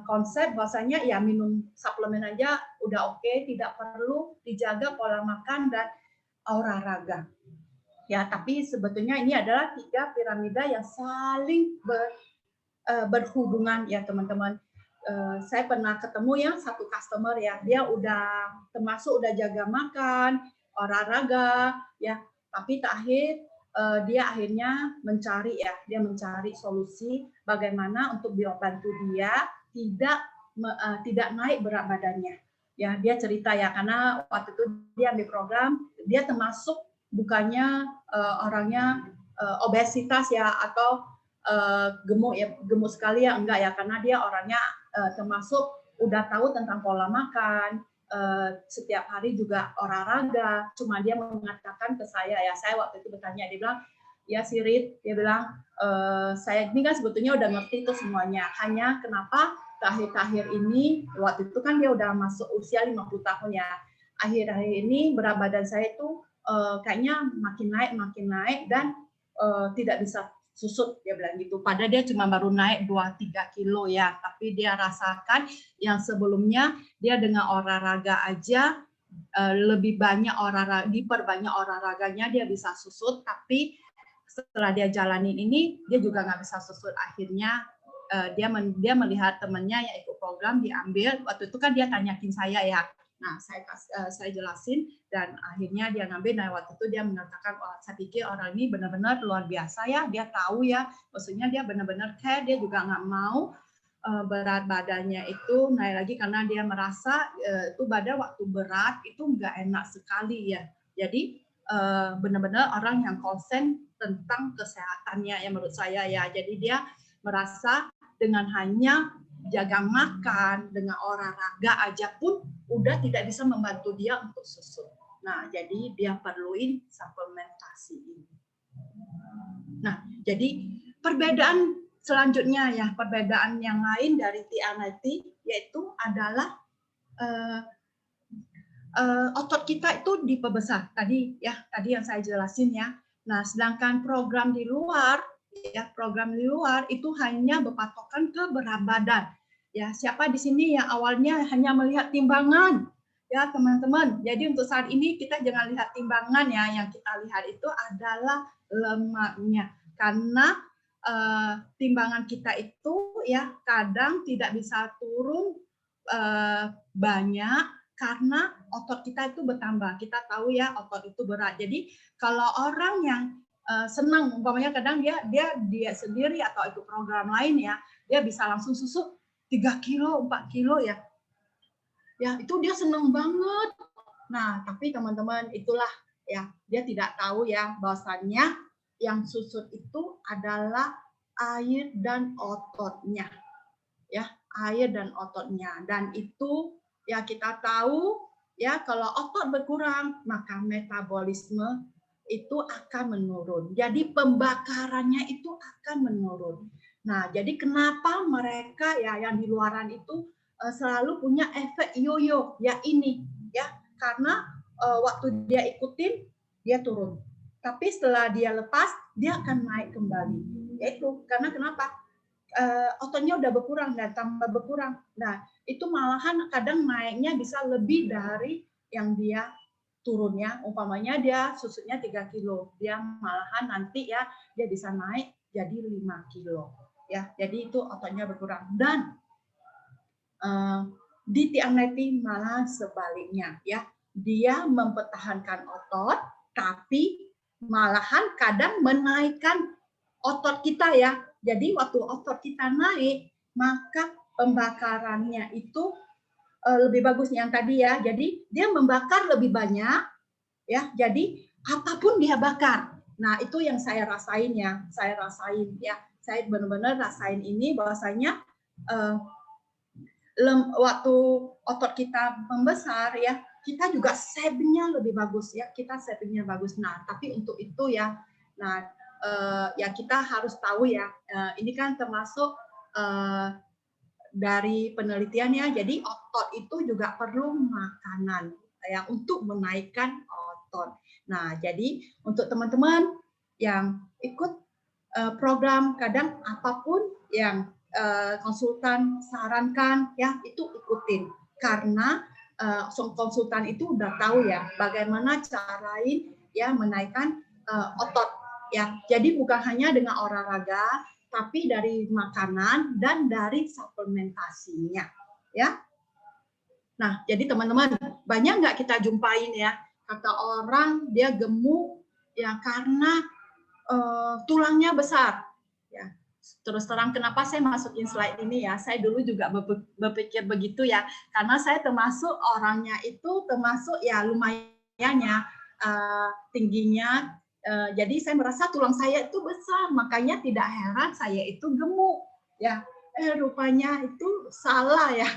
konsep bahwasanya ya minum suplemen aja udah oke, tidak perlu dijaga pola makan dan olahraga ya. Tapi sebetulnya ini adalah 3 piramida yang saling berhubungan ya teman-teman. Saya pernah ketemu yang satu customer ya, dia udah termasuk udah jaga makan, olahraga ya, tapi terakhir dia akhirnya mencari solusi bagaimana untuk bantu dia tidak naik berat badannya ya. Dia cerita ya, karena waktu itu dia ambil program, dia termasuk bukannya orangnya obesitas ya atau gemuk sekali ya, enggak ya, karena dia orangnya termasuk udah tahu tentang pola makan, setiap hari juga olahraga. Cuma dia mengatakan ke saya ya, saya waktu itu bertanya, dia bilang ya Sirit, dia bilang, saya ini kan sebetulnya udah ngerti itu semuanya, hanya kenapa akhir-akhir ini, waktu itu kan dia udah masuk usia 50 tahun ya, akhir-akhir ini berat badan saya itu kayaknya makin naik dan tidak bisa susut, dia bilang gitu. Padahal dia cuma baru naik 2-3 kilo ya, tapi dia rasakan yang sebelumnya dia dengan olahraga aja lebih banyak olahraga, diperbanyak olahraganya dia bisa susut, tapi setelah dia jalanin ini dia juga nggak bisa susut. Akhirnya dia melihat temannya yang ikut program diambil. Waktu itu kan dia tanyakin saya ya. Nah, saya jelasin dan akhirnya dia ngambil. Nah, waktu itu dia mengatakan, oh, saya pikir orang ini benar-benar luar biasa ya. Dia tahu ya, maksudnya dia benar-benar care. Dia juga nggak mau berat badannya itu naik lagi karena dia merasa itu badan waktu berat itu nggak enak sekali ya. Jadi benar-benar orang yang konsen tentang kesehatannya ya menurut saya ya. Jadi dia merasa dengan hanya jaga makan, dengan olahraga aja pun udah tidak bisa membantu dia untuk susut. Nah, jadi dia perluin suplementasi ini. Nah, jadi perbedaan selanjutnya ya, perbedaan yang lain dari TNIT yaitu adalah otot kita itu diperbesar. Tadi yang saya jelasin ya. Nah, sedangkan program di luar itu hanya berpatokan ke berat badan. Ya, siapa di sini yang awalnya hanya melihat timbangan? Ya, teman-teman. Jadi untuk saat ini kita jangan lihat timbangan ya, yang kita lihat itu adalah lemaknya. Karena timbangan kita itu ya kadang tidak bisa turun banyak karena otot kita itu bertambah. Kita tahu ya otot itu berat. Jadi kalau orang yang senang, umpamanya kadang dia sendiri atau ikut program lain ya, dia bisa langsung susut 3 kilo, 4 kilo ya. Ya, itu dia senang banget. Nah, tapi teman-teman itulah ya, dia tidak tahu ya bahwasannya yang susut itu adalah air dan ototnya. Ya, air dan ototnya. Dan itu ya kita tahu ya kalau otot berkurang maka metabolisme itu akan menurun. Jadi pembakarannya itu akan menurun. Nah, jadi kenapa mereka ya yang di luaran itu selalu punya efek yoyo ya ini ya karena waktu dia ikutin dia turun. Tapi setelah dia lepas dia akan naik kembali. Yaitu karena kenapa? Ototnya udah berkurang dan tambah berkurang. Nah, itu malahan kadang naiknya bisa lebih dari yang dia turunnya. Umpamanya dia susutnya 3 kilo, dia malahan nanti ya dia bisa naik jadi 5 kilo. Ya, jadi itu ototnya berkurang. Dan di TNIT malah sebaliknya ya. Dia mempertahankan otot tapi malahan kadang menaikkan otot kita ya. Jadi waktu otot kita naik, maka pembakarannya itu lebih bagus yang tadi ya. Jadi dia membakar lebih banyak ya. Jadi apapun dia bakar. Nah, itu yang saya rasain ya. Saya rasain ya. Saya benar-benar rasain ini bahwasanya waktu otot kita membesar ya, kita juga savingnya lebih bagus ya. Kita savingnya bagus. Nah, tapi untuk itu ya, nah ya kita harus tahu ya, ini kan termasuk dari penelitiannya, jadi otot itu juga perlu makanan ya untuk menaikkan otot. Nah, jadi untuk teman-teman yang ikut program, kadang apapun yang konsultan sarankan ya itu ikutin karena konsultan itu udah tahu ya bagaimana carain ya menaikkan otot. Ya, jadi bukan hanya dengan olahraga, tapi dari makanan dan dari suplementasinya, ya. Nah, jadi teman-teman, banyak nggak kita jumpain ya, kata orang dia gemuk ya karena tulangnya besar. Ya, terus terang kenapa saya masukin slide ini ya, saya dulu juga berpikir begitu ya, karena saya termasuk orangnya itu termasuk ya lumayan ya tingginya. Jadi saya merasa tulang saya itu besar, makanya tidak heran saya itu gemuk. Ya, Rupanya itu salah ya.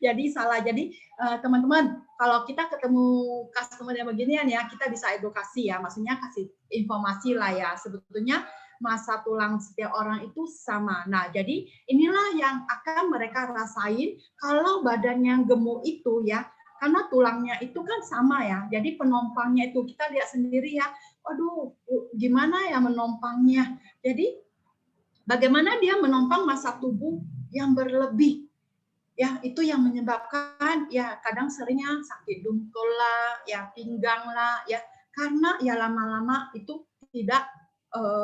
Jadi salah. Jadi teman-teman, kalau kita ketemu customer yang beginian ya, kita bisa edukasi ya, maksudnya kasih informasi lah ya. Sebetulnya masa tulang setiap orang itu sama. Nah, jadi inilah yang akan mereka rasain kalau badannya gemuk itu ya, karena tulangnya itu kan sama ya. Jadi penompangnya itu kita lihat sendiri ya. Aduh, gimana ya menompangnya. Jadi bagaimana dia menompang massa tubuh yang berlebih. Ya, itu yang menyebabkan ya kadang seringnya sakit dungkul lah, ya pinggang lah, ya karena ya lama-lama itu tidak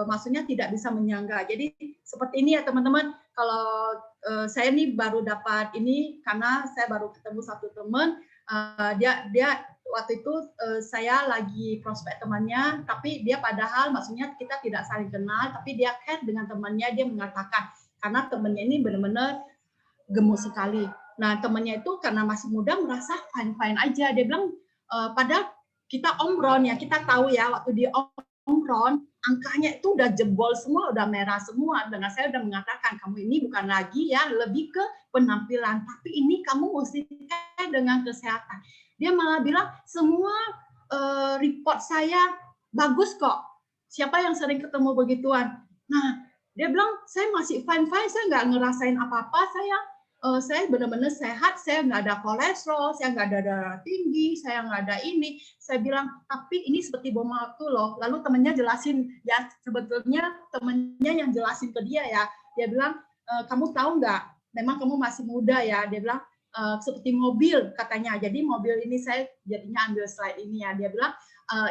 maksudnya tidak bisa menyangga. Jadi seperti ini ya teman-teman, kalau saya nih baru dapat ini karena saya baru ketemu satu teman, dia waktu itu saya lagi prospek temannya, tapi dia padahal maksudnya kita tidak saling kenal, tapi dia care dengan temannya, dia mengatakan karena temannya ini benar-benar gemuk sekali. Nah, temannya itu karena masih muda merasa fine-fine aja. Dia bilang, padahal kita omron ya, kita tahu ya waktu di omron, angkanya itu udah jebol semua, udah merah semua. Dengan saya udah mengatakan, kamu ini bukan lagi ya, lebih ke penampilan. Tapi ini kamu mesti dengan kesehatan. Dia malah bilang, semua report saya bagus kok. Siapa yang sering ketemu begituan? Nah, dia bilang, saya masih fine-fine, saya nggak ngerasain apa-apa, saya benar-benar sehat, saya nggak ada kolesterol, saya nggak ada darah tinggi, saya nggak ada ini. Saya bilang, tapi ini seperti bom waktu loh. Lalu temennya jelasin, ya sebetulnya temennya yang jelasin ke dia ya. Dia bilang, kamu tahu nggak, memang kamu masih muda ya. Dia bilang, seperti mobil katanya. Jadi mobil ini saya jadinya ambil slide ini ya. Dia bilang,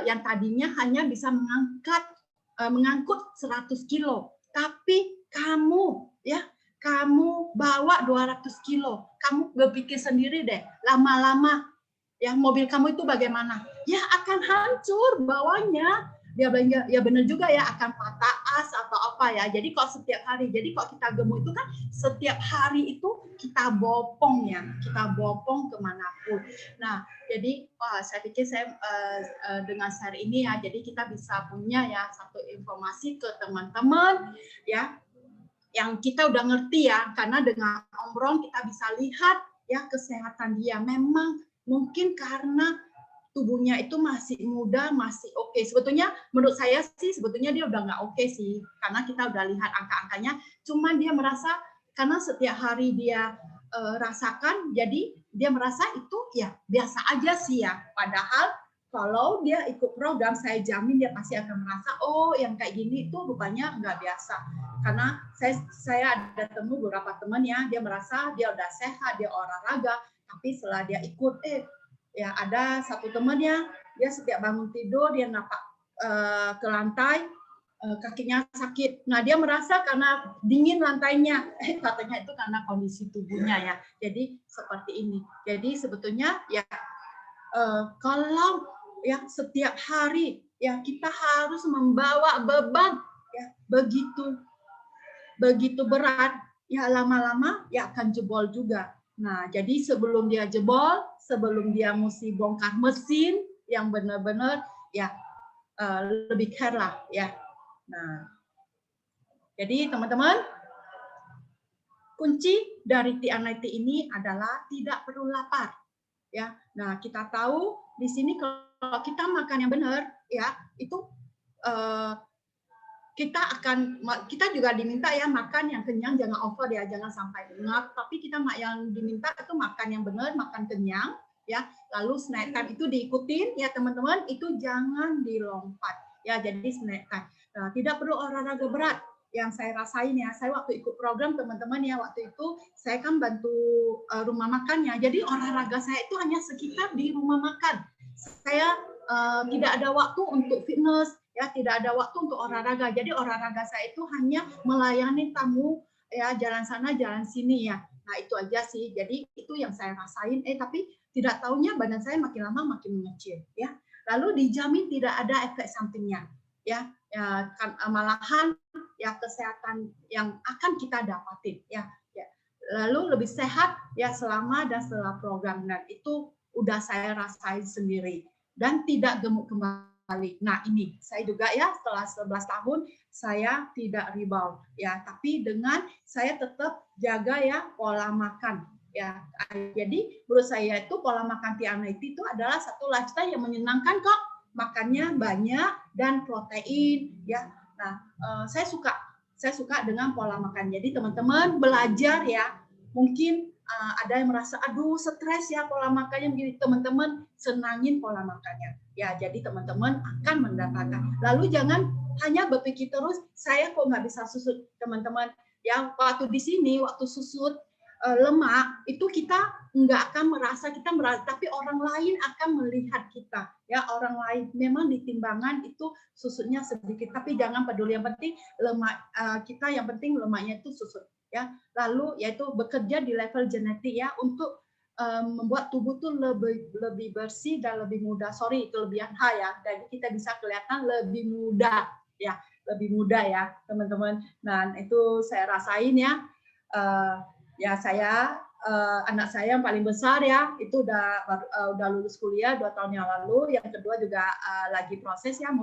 yang tadinya hanya bisa mengangkut 100 kilo. Tapi kamu ya, kamu bawa 200 kilo, kamu berpikir sendiri deh, lama-lama ya mobil kamu itu bagaimana? Ya akan hancur bawahnya. Dia bilang, ya benar juga ya, akan patah as atau apa ya. Jadi kok setiap hari, jadi kok kita gemuk itu kan setiap hari itu kita bopong ya, kita bopong kemanapun. Nah, jadi saya pikir saya dengan share ini ya, jadi kita bisa punya ya satu informasi ke teman-teman ya, yang kita udah ngerti ya, karena dengan omron kita bisa lihat ya kesehatan dia. Memang mungkin karena tubuhnya itu masih muda, masih oke. Sebetulnya menurut saya sih sebetulnya dia udah nggak oke sih, karena kita udah lihat angka-angkanya. Cuman dia merasa karena setiap hari dia rasakan, jadi dia merasa itu ya biasa aja sih ya. Padahal kalau dia ikut program, saya jamin dia pasti akan merasa, oh yang kayak gini itu rupanya nggak biasa. Karena saya ada temu beberapa teman ya, dia merasa dia udah sehat, dia olahraga, tapi setelah dia ikut, ya ada satu temannya, dia setiap bangun tidur, dia napak ke lantai, kakinya sakit. Nah dia merasa karena dingin lantainya, katanya itu karena kondisi tubuhnya ya. Jadi seperti ini. Jadi sebetulnya ya kalau ya setiap hari ya kita harus membawa beban ya begitu berat, ya lama-lama ya akan jebol juga. Nah, jadi sebelum dia jebol, sebelum dia mesti bongkar mesin yang benar-benar ya lebih care lah ya. Nah, jadi teman-teman, kunci dari TNIT ini adalah tidak perlu lapar. Ya, nah kita tahu di sini kalau kita makan yang benar, ya itu kita juga diminta ya makan yang kenyang, jangan over ya, jangan sampai ngap. Tapi kita yang diminta itu makan yang benar, makan kenyang, ya. Lalu snack time itu diikutin ya teman-teman, itu jangan dilompat ya. Jadi snack time. Nah, tidak perlu olahraga berat. Yang saya rasain ya, saya waktu ikut program teman-teman ya, waktu itu saya kan bantu rumah makannya. Jadi olahraga saya itu hanya sekitar di rumah makan. Saya tidak ada waktu untuk fitness, ya tidak ada waktu untuk olahraga. Jadi olahraga saya itu hanya melayani tamu ya, jalan sana jalan sini ya. Nah itu aja sih. Jadi itu yang saya rasain. Tapi tidak taunya badan saya makin lama makin mengecil ya. Lalu dijamin tidak ada efek sampingnya ya. Ya malahan ya kesehatan yang akan kita dapatin ya. Lalu lebih sehat ya selama dan setelah program. Dan itu udah saya rasain sendiri dan tidak gemuk kembali balik. Nah ini saya juga ya setelah 11 tahun saya tidak rebound ya, tapi dengan saya tetap jaga ya pola makan ya. Jadi menurut saya itu pola makan TR90 itu adalah satu lifestyle yang menyenangkan kok, makannya banyak dan protein ya. Nah saya suka dengan pola makan. Jadi teman-teman belajar ya, mungkin ada yang merasa aduh stres ya pola makannya begini, teman-teman senangin pola makannya ya, jadi teman-teman akan mendapatkan. Lalu jangan hanya berpikir terus saya kok nggak bisa susut, teman-teman ya. Waktu di sini waktu susut lemak itu kita nggak akan merasa kita merasa, tapi orang lain akan melihat kita ya, orang lain memang di timbangan itu susutnya sedikit, tapi jangan peduli, yang penting lemak kita, yang penting lemaknya itu susut ya. Lalu yaitu bekerja di level genetik ya untuk membuat tubuh tuh lebih bersih dan lebih mudah. Sorry itu lebihan H ya. Jadi kita bisa kelihatan lebih muda ya, lebih muda ya teman-teman. Nah itu saya rasain ya. Ya saya anak saya yang paling besar ya itu udah lulus kuliah 2 tahun yang lalu. Yang kedua juga lagi proses ya,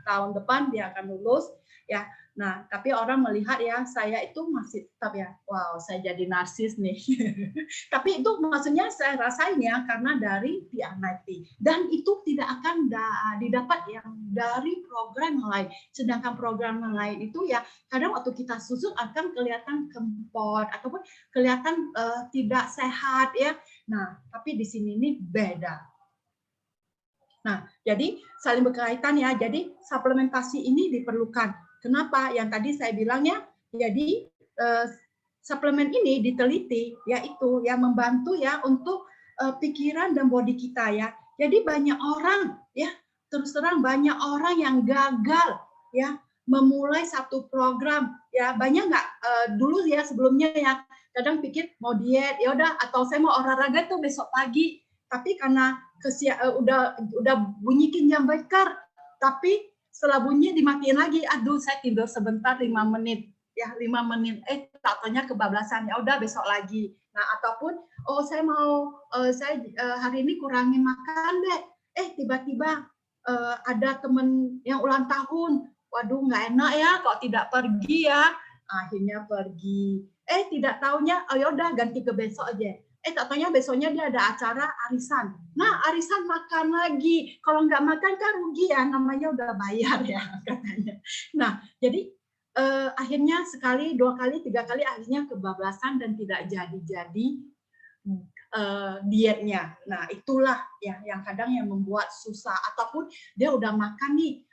tahun depan dia akan lulus ya. Nah, tapi orang melihat ya saya itu masih tetap ya, wow saya jadi narsis nih. Tapi itu maksudnya saya rasain ya karena dari TR90 dan itu tidak akan didapat yang dari program yang lain. Sedangkan program yang lain itu ya kadang waktu kita susut akan kelihatan kempot ataupun kelihatan tidak sehat ya. Nah, tapi di sini ini beda. Nah, jadi saling berkaitan ya. Jadi suplementasi ini diperlukan. Kenapa? Yang tadi saya bilangnya, jadi suplemen ini diteliti, yaitu ya membantu ya untuk pikiran dan body kita ya. Jadi banyak orang ya, terus terang banyak orang yang gagal ya memulai satu program ya. Banyak nggak dulu ya sebelumnya ya kadang pikir mau diet ya udah, atau saya mau olahraga tuh besok pagi, tapi karena udah bunyikin jam beker, tapi setelah bunyi dimatiin lagi, aduh saya tidur sebentar 5 menit ya, 5 menit tak taunya kebablasan, ya udah besok lagi. Nah ataupun oh saya mau saya hari ini kurangin makan deh, tiba-tiba ada temen yang ulang tahun, waduh nggak enak ya kalau tidak pergi ya, akhirnya pergi, tidak taunya oh yaudah ganti ke besok aja. Tak taunya besoknya dia ada acara arisan. Nah, arisan makan lagi. Kalau nggak makan kan rugi ya, namanya udah bayar ya katanya. Nah, jadi akhirnya sekali, 2 kali, 3 kali akhirnya kebablasan dan tidak jadi-jadi dietnya. Nah, itulah ya yang kadang yang membuat susah. Ataupun dia udah makan nih,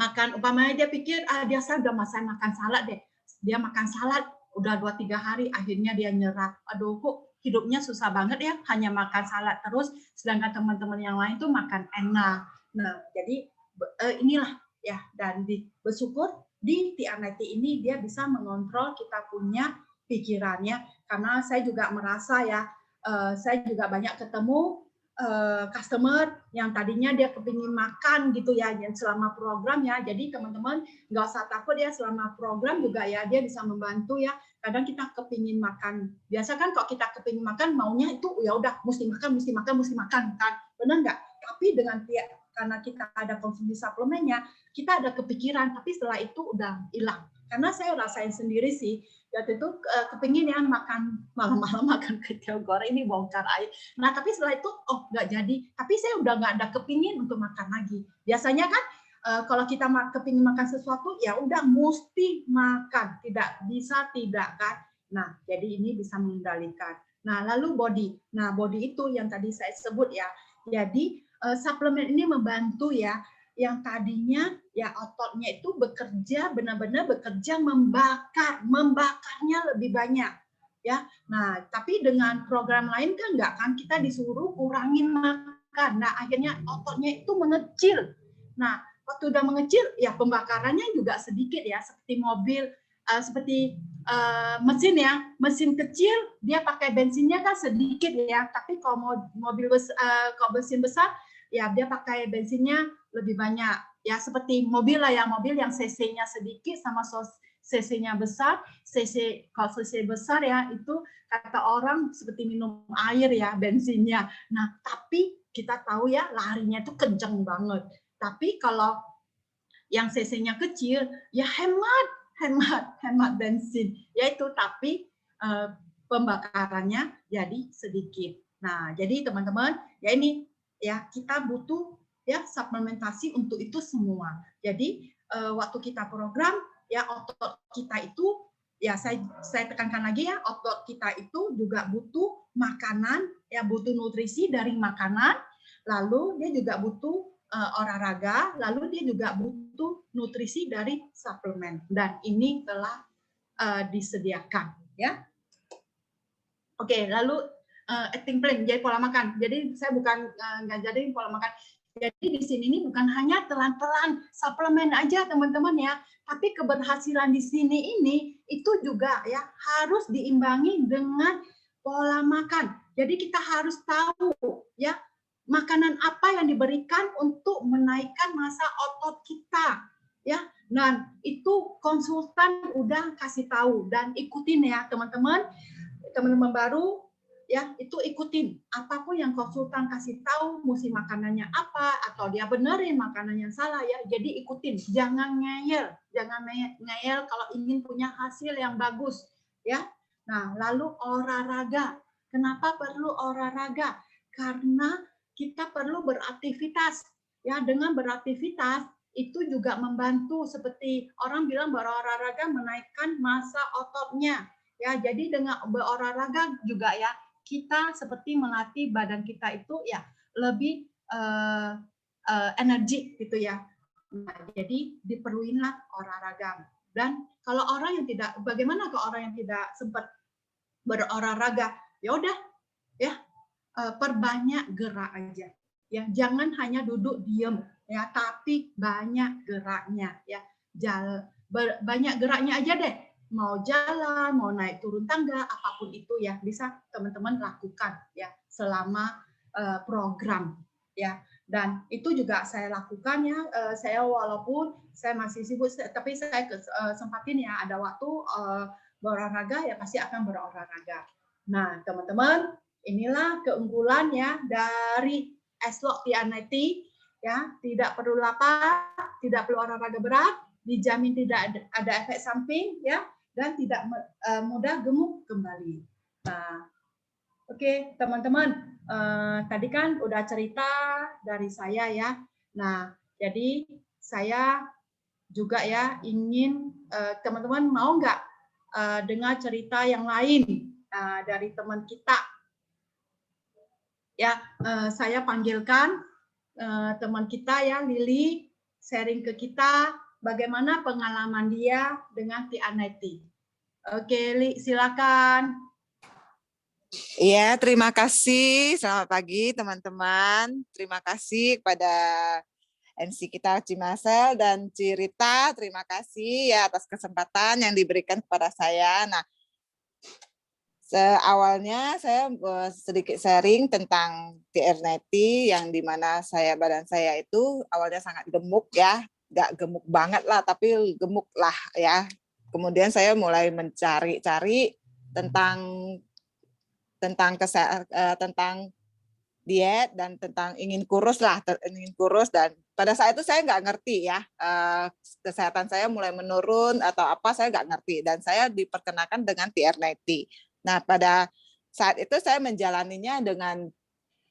makan umpamanya dia pikir dia udah makan salad deh. Dia makan salad udah 2-3 hari, akhirnya dia nyerah. Aduh, kok hidupnya susah banget ya, hanya makan salad terus, sedangkan teman-teman yang lain tuh makan enak. Nah, jadi inilah ya, dan bersyukur di TR90 ini dia bisa mengontrol kita punya pikirannya, karena saya juga merasa ya, saya juga banyak ketemu customer yang tadinya dia kepingin makan gitu ya, yang selama program ya. Jadi teman-teman nggak usah takut ya, selama program juga ya dia bisa membantu ya. Kadang kita kepingin makan, biasa kan kalau kita kepingin makan maunya itu ya udah mesti makan kan, benar nggak? Tapi dengan karena kita ada konsumsi suplemennya, kita ada kepikiran, tapi setelah itu udah hilang. Karena saya rasain sendiri sih, waktu itu kepingin ya makan malam-malam makan kecil goreng, ini bongkar air. Nah tapi setelah itu oh nggak jadi, tapi saya udah nggak ada kepingin untuk makan lagi. Biasanya kan kalau kita kepingin makan sesuatu ya udah mesti makan, tidak bisa tidak kan. Nah jadi ini bisa mengendalikan. Nah lalu body, nah body itu yang tadi saya sebut ya. Jadi suplemen ini membantu ya, yang tadinya ya ototnya itu bekerja benar-benar bekerja membakarnya lebih banyak ya. Nah tapi dengan program lain kan enggak kan, kita disuruh kurangin makan. Nah akhirnya ototnya itu mengecil. Nah waktu udah mengecil ya pembakarannya juga sedikit ya, seperti mobil, seperti mesin ya, mesin kecil dia pakai bensinnya kan sedikit ya, tapi kalau mobil kalau mesin besar ya dia pakai bensinnya lebih banyak ya, seperti mobil lah ya, mobil yang cc-nya sedikit sama CC-nya besar, kalau CC besar ya itu kata orang seperti minum air ya bensinnya. Nah, tapi kita tahu ya larinya itu kenceng banget. Tapi kalau yang CC-nya kecil ya hemat bensin. Yaitu tapi pembakarannya jadi sedikit. Nah, jadi teman-teman, ya ini ya kita butuh ya suplementasi untuk itu semua. Jadi waktu kita program ya otot kita itu ya saya tekankan lagi ya otot kita itu juga butuh makanan ya butuh nutrisi dari makanan, lalu dia juga butuh olahraga, lalu dia juga butuh nutrisi dari suplemen dan ini telah disediakan ya. Oke, lalu eating plan jadi pola makan. Jadi saya bukan ngajarin pola makan. Jadi di sini ini bukan hanya telan-telan suplemen aja teman-teman ya, tapi keberhasilan di sini ini itu juga ya harus diimbangi dengan pola makan. Jadi kita harus tahu ya makanan apa yang diberikan untuk menaikkan massa otot kita ya. Dan itu konsultan udah kasih tahu dan ikutin ya teman-teman baru ya itu ikutin apapun yang konsultan kasih tahu mesti makanannya apa atau dia benerin makanannya salah ya, jadi ikutin, jangan ngeyel kalau ingin punya hasil yang bagus ya. Nah lalu olahraga, kenapa perlu olahraga? Karena kita perlu beraktivitas ya, dengan beraktivitas itu juga membantu seperti orang bilang berolahraga menaikkan massa ototnya ya. Jadi dengan berolahraga juga ya kita seperti melatih badan kita itu ya lebih energi gitu ya. Nah, jadi diperluinlah olahraga. Dan kalau orang yang tidak, bagaimana ke orang yang tidak sempat berolahraga? Ya udah ya perbanyak gerak aja ya, jangan hanya duduk diem ya, tapi banyak geraknya ya. Banyak geraknya aja deh, mau jalan, mau naik turun tangga, apapun itu ya bisa teman-teman lakukan ya selama program ya. Dan itu juga saya lakukan ya, saya walaupun saya masih sibuk tapi saya sempatin ya ada waktu berolahraga ya pasti akan berolahraga. Nah teman-teman, inilah keunggulan ya dari S-Log TR90 ya, tidak perlu lapar, tidak perlu olahraga berat, dijamin tidak ada efek samping ya, dan tidak mudah gemuk kembali. Nah, oke teman-teman, tadi kan udah cerita dari saya ya. Nah, jadi saya juga ya ingin teman-teman mau nggak dengar cerita yang lain dari teman kita? Ya, saya panggilkan teman kita ya, Lili, sharing ke kita bagaimana pengalaman dia dengan TR90. Oke, Li, silakan. Iya, terima kasih. Selamat pagi, teman-teman. Terima kasih kepada MC kita Cimasel dan Cirita. Terima kasih ya atas kesempatan yang diberikan kepada saya. Nah, awalnya saya sedikit sharing tentang TR90 yang dimana badan saya itu awalnya sangat gemuk ya, nggak gemuk banget lah, tapi gemuk lah ya. Kemudian saya mulai mencari-cari tentang diet dan tentang ingin kurus dan pada saat itu saya nggak ngerti ya, kesehatan saya mulai menurun atau apa saya nggak ngerti dan saya diperkenalkan dengan TR90. Nah pada saat itu saya menjalaninya dengan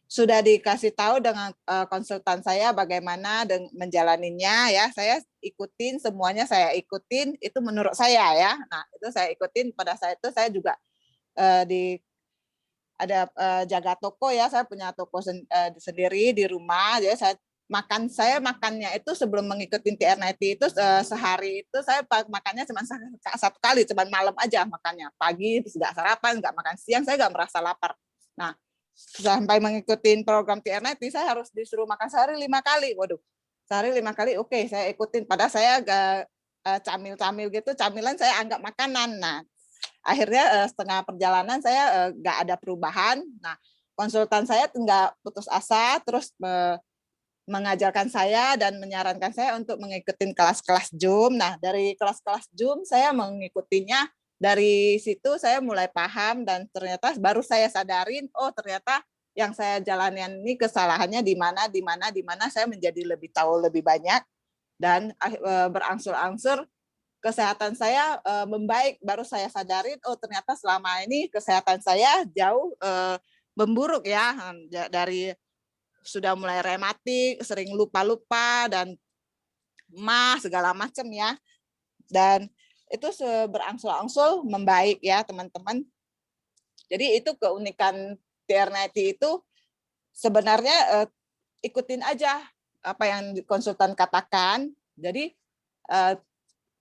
sudah dikasih tahu dengan konsultan saya bagaimana menjalaninya ya, saya ikutin semuanya, saya ikutin itu menurut saya ya. Nah itu saya ikutin. Pada saat itu saya juga ada jaga toko ya, saya punya toko sendiri di rumah, jadi saya makannya itu sebelum mengikuti TR90 itu sehari itu saya makannya cuma satu kali, cuma malam aja makannya, pagi nggak sarapan, nggak makan siang, saya nggak merasa lapar. Nah sampai mengikuti program TR90 saya harus disuruh makan sehari 5 kali, waduh sehari 5 kali, oke saya ikutin, padahal saya camil gitu, camilan saya anggap makanan. Nah akhirnya setengah perjalanan saya nggak ada perubahan. Nah, konsultan saya nggak putus asa, terus mengajarkan saya dan menyarankan saya untuk mengikuti kelas-kelas Zoom. Nah, dari kelas-kelas Zoom saya mengikutinya, dari situ saya mulai paham dan ternyata baru saya sadarin, oh ternyata yang saya jalankan ini kesalahannya di mana saya menjadi lebih tahu lebih banyak dan berangsur-angsur kesehatan saya membaik. Baru saya sadarin, oh ternyata selama ini kesehatan saya jauh memburuk ya, dari sudah mulai rematik, sering lupa-lupa dan mah segala macam ya. Dan itu berangsur-angsur membaik ya teman-teman. Jadi itu keunikan TR90 itu sebenarnya ikutin aja apa yang konsultan katakan. Jadi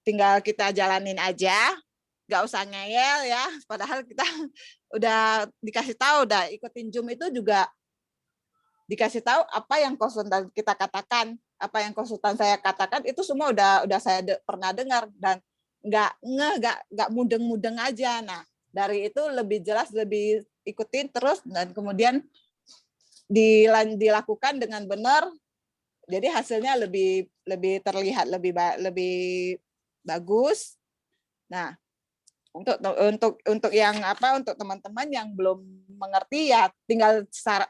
tinggal kita jalanin aja, nggak usah ngeyel ya. Padahal kita udah dikasih tahu, udah ikutin Zoom itu juga dikasih tahu apa yang konsultan kita katakan, apa yang konsultan saya katakan itu semua udah saya pernah dengar dan nggak mudeng-mudeng aja. Nah dari itu lebih jelas, lebih ikutin terus dan kemudian dilakukan dengan benar. Jadi hasilnya lebih terlihat lebih bagus. Nah, untuk yang untuk teman-teman yang belum mengerti ya tinggal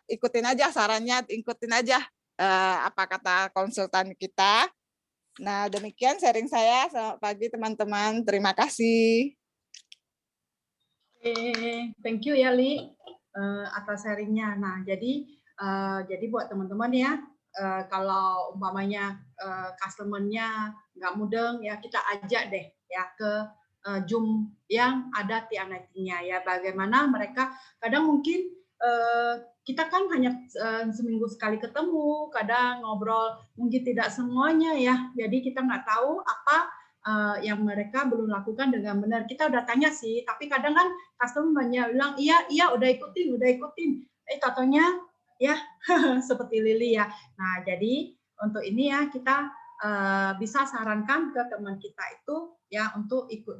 ikutin aja sarannya, ikutin aja apa kata konsultan kita. Nah, demikian sharing saya. Selamat pagi teman-teman. Terima kasih. Thank you ya Li atas sharingnya. Nah, jadi buat teman-teman ya, kalau umpamanya customer-nya nggak mudeng ya, kita ajak deh ya ke Zoom yang ada TR90-nya ya. Bagaimana mereka kadang mungkin kita kan hanya seminggu sekali ketemu, kadang ngobrol mungkin tidak semuanya ya. Jadi kita nggak tahu apa yang mereka belum lakukan dengan benar. Kita udah tanya sih, tapi kadang kan customer banyak bilang iya udah ikutin. Contohnya ya seperti Lili ya. Nah jadi untuk ini ya kita bisa sarankan ke teman kita itu ya untuk ikut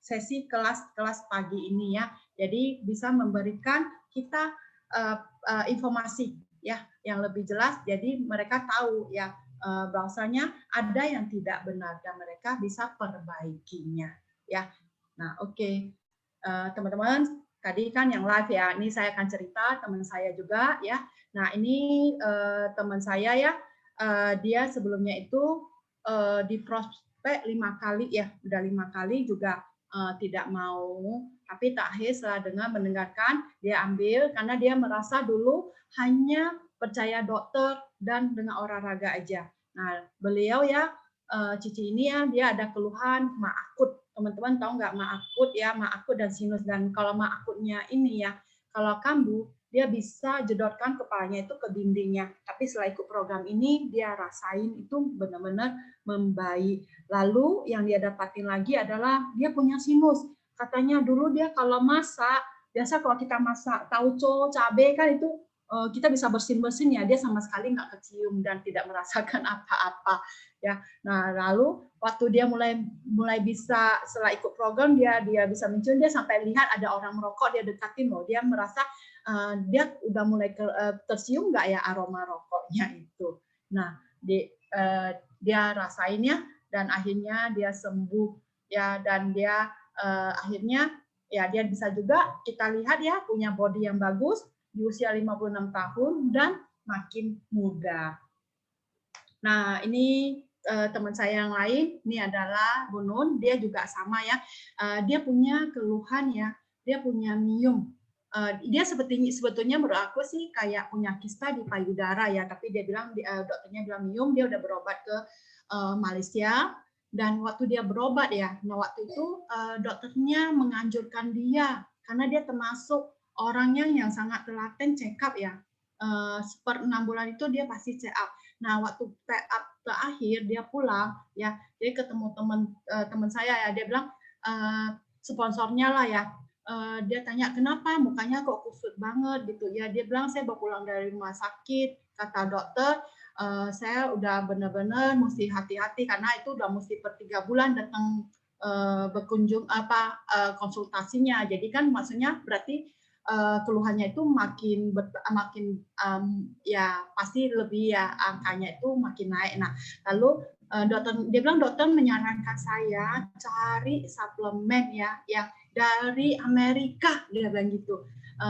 sesi kelas pagi ini ya. Jadi bisa memberikan kita informasi ya yang lebih jelas. Jadi mereka tahu ya bahwasanya ada yang tidak benar dan mereka bisa perbaikinya ya. Nah oke. Teman-teman tadi kan yang live ya. Ini saya akan cerita teman saya juga ya. Nah ini teman saya ya. Dia sebelumnya itu di prospek 5 kali ya, udah 5 kali juga tidak mau, tapi terakhir setelah mendengarkan dia ambil karena dia merasa dulu hanya percaya dokter dan dengan olahraga aja. Nah beliau ya Cici ini ya dia ada keluhan mah akut. Teman-teman tahu nggak mah akut ya, mah akut dan sinus. Dan kalau mah akutnya ini ya, kalau kambuh dia bisa jedotkan kepalanya itu ke dindingnya. Tapi setelah ikut program ini, dia rasain itu benar-benar membaik. Lalu yang dia dapatin lagi adalah dia punya sinus. Katanya dulu dia kalau masak, biasa kalau kita masak tauco, cabai kan itu kita bisa bersin-bersin ya, dia sama sekali nggak kecium dan tidak merasakan apa-apa ya. Nah lalu waktu dia mulai bisa setelah ikut program dia bisa mencium, dia sampai lihat ada orang merokok dia dekatin loh, dia merasa dia udah mulai tercium nggak ya aroma rokoknya itu. Nah dia rasainnya dan akhirnya dia sembuh ya, dan dia akhirnya ya dia bisa juga kita lihat ya punya body yang bagus di usia 56 tahun dan makin muda. Nah, ini teman saya yang lain, ini adalah Bu Nun, dia juga sama ya. Dia punya keluhan ya, dia punya miom. Dia sebetulnya menurut aku sih kayak punya kista di payudara ya, tapi dia bilang dokternya bilang miom, dia udah berobat ke Malaysia dan waktu dia berobat ya, nah waktu itu dokternya menganjurkan dia karena dia termasuk orangnya yang sangat telaten check up ya. Per 6 bulan itu dia pasti check up. Nah, waktu check up terakhir dia pulang ya, dia ketemu teman saya ya, dia bilang sponsornya lah ya. Dia tanya kenapa mukanya kok kusut banget gitu ya. Dia bilang saya baru pulang dari rumah sakit, kata dokter saya udah benar-benar mesti hati-hati karena itu udah mesti per 3 bulan datang berkunjung konsultasinya. Jadi kan maksudnya berarti keluhannya itu ya pasti lebih ya angkanya itu makin naik. Nah, lalu dia bilang dokter menyarankan saya cari suplemen ya yang dari Amerika, dia bilang gitu.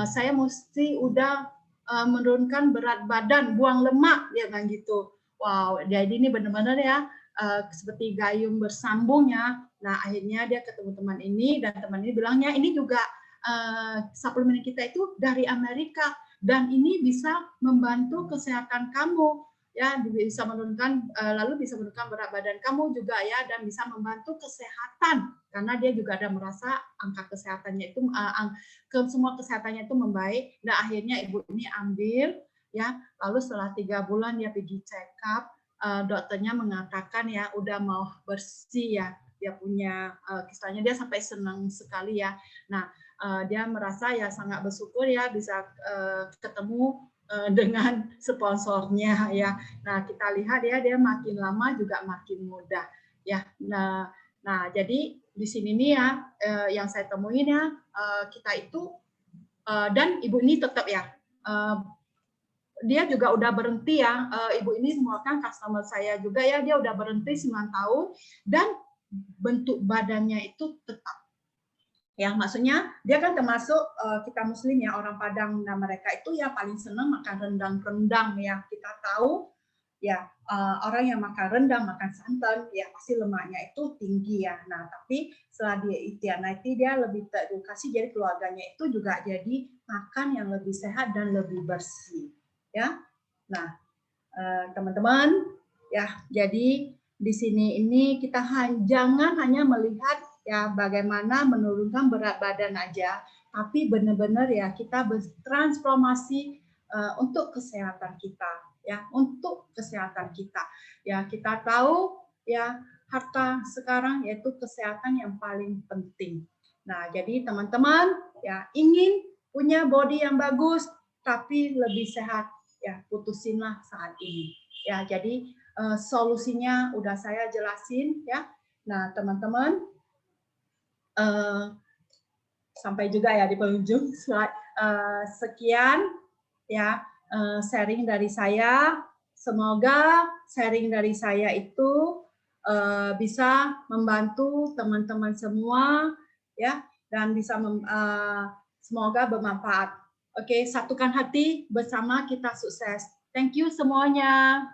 Saya mesti udah menurunkan berat badan, buang lemak, dia bilang gitu. Wow, jadi ini benar-benar ya seperti gayung bersambung ya. Nah, akhirnya dia ketemu teman ini dan teman ini bilangnya ini juga suplemen kita itu dari Amerika dan ini bisa membantu kesehatan kamu ya, bisa menurunkan lalu bisa menurunkan berat badan kamu juga ya, dan bisa membantu kesehatan karena dia juga ada merasa angka kesehatannya itu semua kesehatannya itu membaik. Nah, akhirnya ibu ini ambil ya, lalu setelah 3 bulan dia pergi check up, dokternya mengatakan ya udah mau bersih ya, dia punya kisahnya, dia sampai senang sekali ya. Nah, dia merasa ya sangat bersyukur ya bisa ketemu dengan sponsornya ya. Nah, kita lihat ya dia makin lama juga makin mudah ya. Nah, jadi di sini nih ya yang saya temuin ya, kita itu dan ibu ini tetap ya dia juga udah berhenti ya, ibu ini semua kan customer saya juga ya, dia udah berhenti 9 tahun dan bentuk badannya itu tetap. Ya, maksudnya dia kan termasuk kita Muslim ya, orang Padang. Nah, mereka itu ya paling senang makan rendang-rendang ya. Kita tahu ya orang yang makan rendang, makan santan ya pasti lemaknya itu tinggi ya. Nah, tapi setelah dia Itianaiti dia lebih teredukasi, jadi keluarganya itu juga jadi makan yang lebih sehat dan lebih bersih ya. Nah, teman-teman ya, jadi di sini ini kita jangan hanya melihat ya bagaimana menurunkan berat badan aja, tapi benar-benar ya kita bertransformasi untuk kesehatan kita ya, untuk kesehatan kita ya. Kita tahu ya harta sekarang yaitu kesehatan yang paling penting. Nah, jadi teman-teman ya ingin punya body yang bagus tapi lebih sehat ya, putusinlah saat ini ya. Jadi solusinya udah saya jelasin ya. Nah, teman-teman sampai juga ya di penghujung sekian ya sharing dari saya. Semoga sharing dari saya itu bisa membantu teman-teman semua ya, dan bisa semoga bermanfaat. Oke, satukan hati bersama kita sukses. Thank you semuanya.